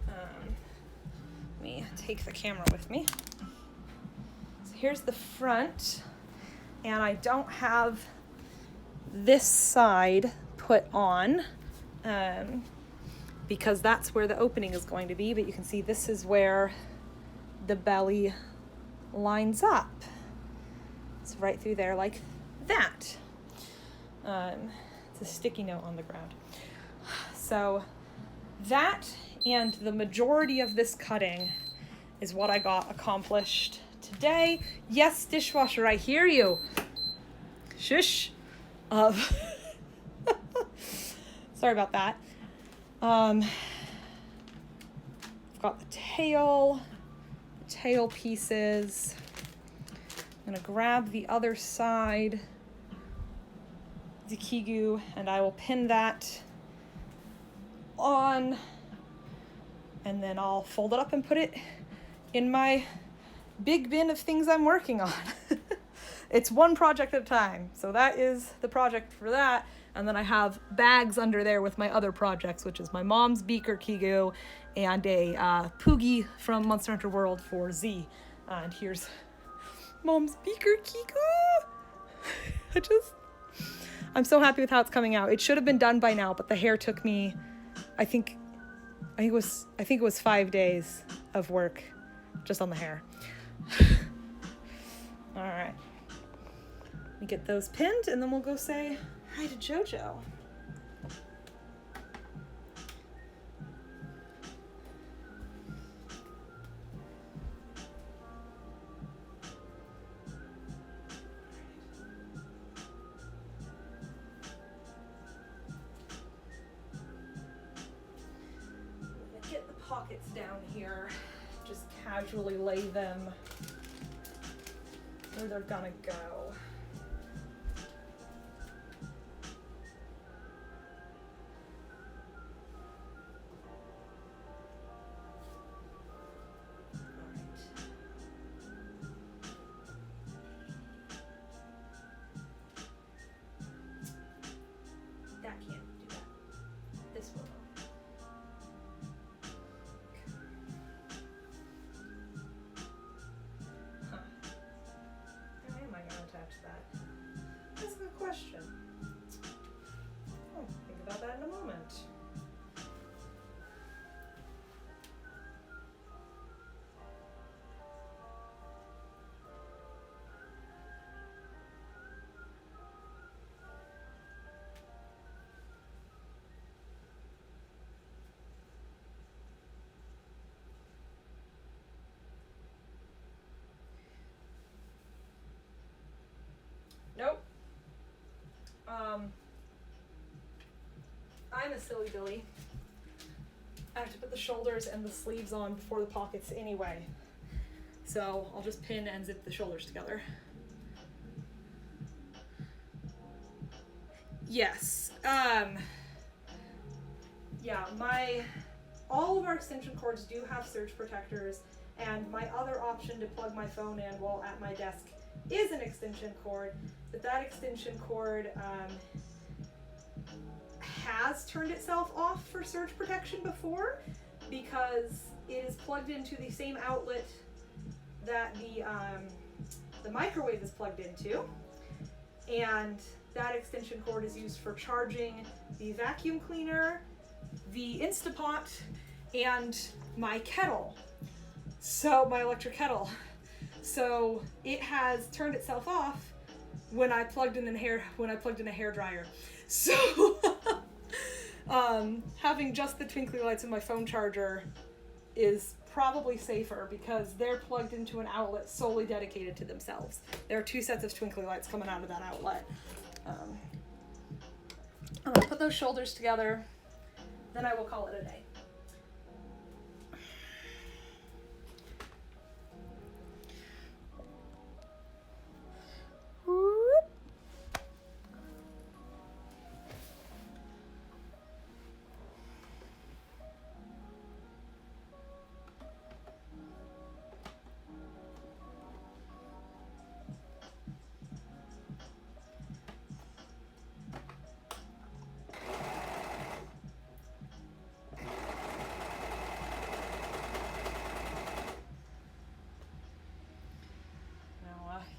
Let me take the camera with me. So here's the front, and I don't have this side put on, because that's where the opening is going to be, but you can see this is where the belly lines up. It's right through there like that. It's a sticky note on the ground. So that and the majority of this cutting is what I got accomplished today. Yes, dishwasher, I hear you. Shush. Sorry about that. I've got the tail pieces. I'm gonna grab the other side, the Kigu, and I will pin that on, and then I'll fold it up and put it in my big bin of things I'm working on. It's one project at a time. So that is the project for that. And then I have bags under there with my other projects, which is my mom's beaker Kigu and a Poogie from Monster Hunter World for Z. And here's mom's beaker Kigu. I'm so happy with how it's coming out. It should have been done by now, but the hair took me, I think it was 5 days of work just on the hair. All right. Let me get those pinned and then we'll go say hi to JoJo. Get the pockets down here, just casually lay them where they're gonna go. That can't do that. This will. How am I going to attach that? That's a good question. Oh, think about that in a moment. Nope. I'm a silly Billy. I have to put the shoulders and the sleeves on before the pockets anyway. So I'll just pin and zip the shoulders together. Yes. Yeah, all of our extension cords do have surge protectors, and my other option to plug my phone in while at my desk is an extension cord, but that extension cord has turned itself off for surge protection before because it is plugged into the same outlet that the microwave is plugged into, and that extension cord is used for charging the vacuum cleaner, the Instapot, and my kettle. So my electric kettle. So it has turned itself off when I plugged in a hair dryer. So having just the twinkly lights in my phone charger is probably safer because they're plugged into an outlet solely dedicated to themselves. There are 2 sets of twinkly lights coming out of that outlet. I'm gonna put those shoulders together, then I will call it a day.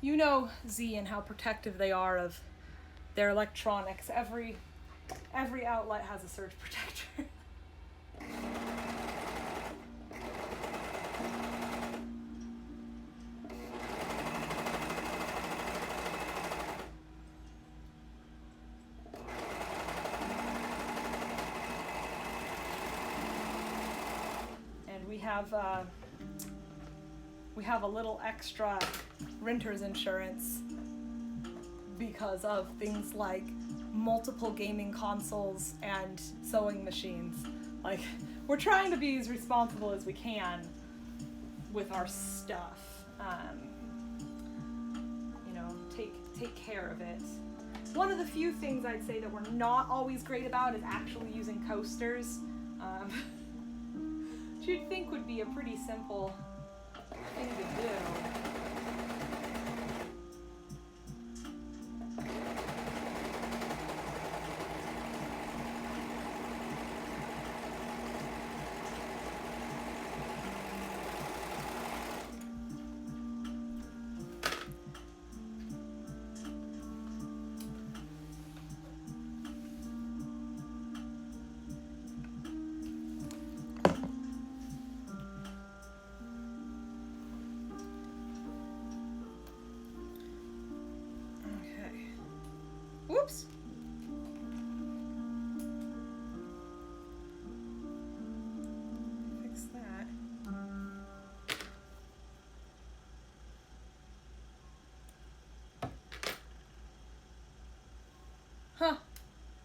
You know Z and how protective they are of their electronics. Every outlet has a surge protector. And we have a little extra renter's insurance because of things like multiple gaming consoles and sewing machines. Like, we're trying to be as responsible as we can with our stuff. Take care of it. One of the few things I'd say that we're not always great about is actually using coasters. Which you'd think would be a pretty simple thing to do.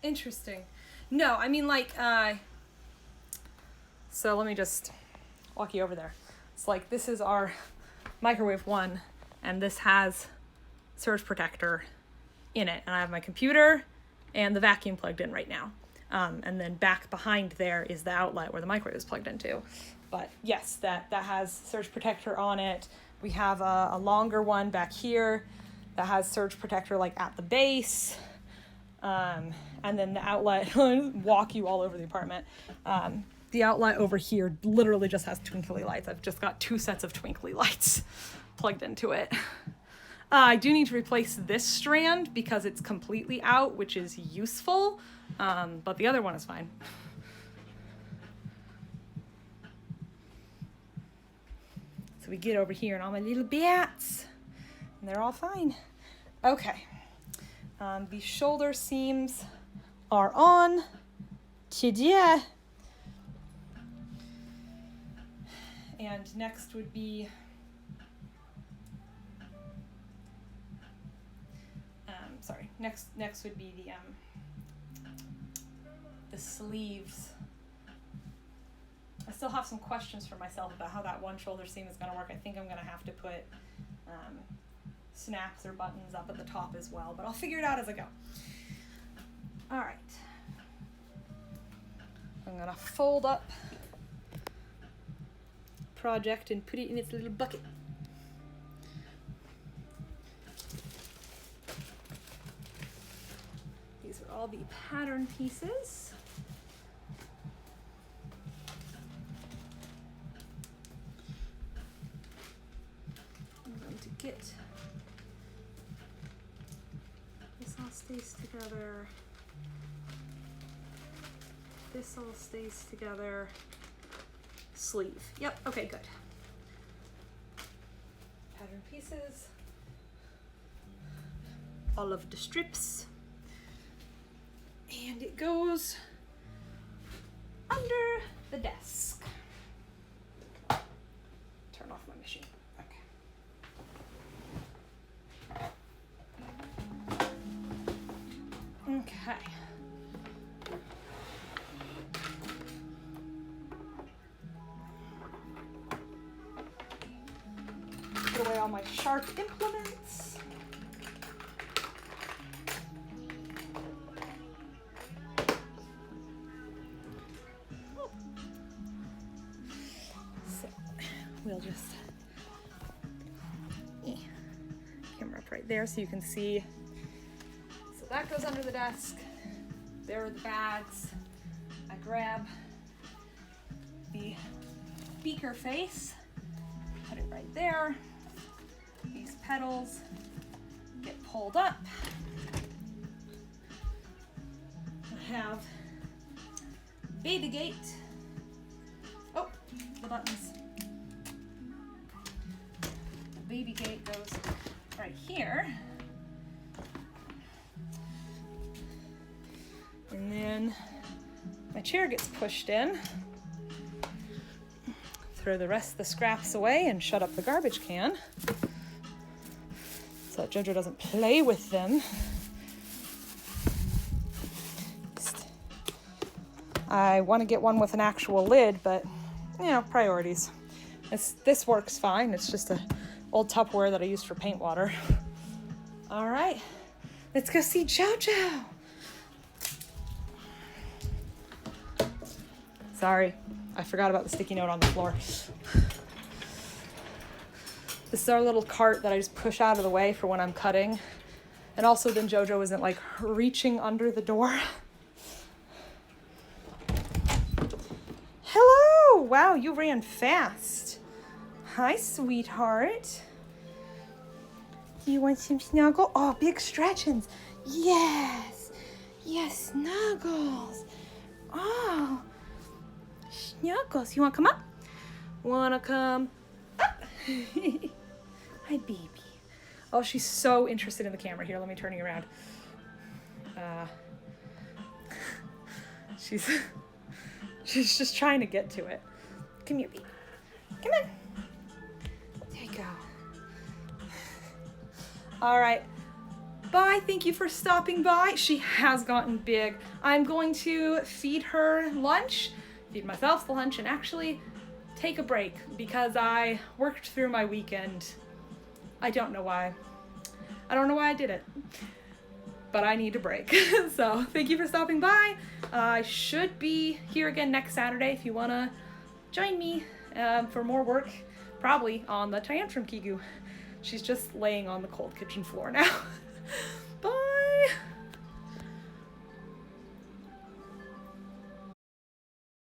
Interesting. No, I mean like, so let me just walk you over there. It's like, this is our microwave one, and this has surge protector in it. And I have my computer and the vacuum plugged in right now. And then back behind there is the outlet where the microwave is plugged into. But yes, that has surge protector on it. We have a longer one back here that has surge protector like at the base. And then the outlet, walk you all over the apartment. The outlet over here literally just has twinkly lights. I've just got 2 sets of twinkly lights plugged into it. I do need to replace this strand because it's completely out, which is useful, but the other one is fine. So we get over here and all my little bats, and they're all fine. Okay, the shoulder seams are on today. And next would be next would be the sleeves. I still have some questions for myself about how that one shoulder seam is going to work. I think I'm going to have to put snaps or buttons up at the top as well, but I'll figure it out as I go. All right. I'm going to fold up project and put it in its little bucket. These are all the pattern pieces. I'm going to get this all stays together. This all stays together. Sleeve. Yep, okay, good. Pattern pieces. All of the strips. And it goes under the desk. Turn off my machine. Okay. Okay. Put away all my sharp implements. So we'll just camera up right there so you can see. So that goes under the desk. There are the bags. I grab the beaker face, put it right there. These pedals get pulled up. I have baby gate. Oh, the buttons. The baby gate goes right here. And then my chair gets pushed in. Throw the rest of the scraps away and shut up the garbage can so that Jojo doesn't play with them. I want to get one with an actual lid, but you know, priorities. This works fine. It's just an old Tupperware that I used for paint water. All right, let's go see Jojo. Sorry, I forgot about the sticky note on the floor. This is our little cart that I just push out of the way for when I'm cutting. And also then Jojo isn't like reaching under the door. Hello! Wow, you ran fast. Hi, sweetheart. Do you want some snuggle? Oh, big stretchings. Yes. Yes, snuggles. Oh. Snuggles. You want to come up? Want to come up? Hi, baby. Oh, she's so interested in the camera. Here, let me turn you around. She's just trying to get to it. Come here, baby. Come on. There you go. All right. Bye, thank you for stopping by. She has gotten big. I'm going to feed her lunch, feed myself lunch, and actually take a break because I worked through my weekend. I don't know why. I don't know why I did it, but I need a break. So thank you for stopping by. I should be here again next Saturday if you want to join me for more work, probably on the Tyrantrum Kigu. She's just laying on the cold kitchen floor now. Bye.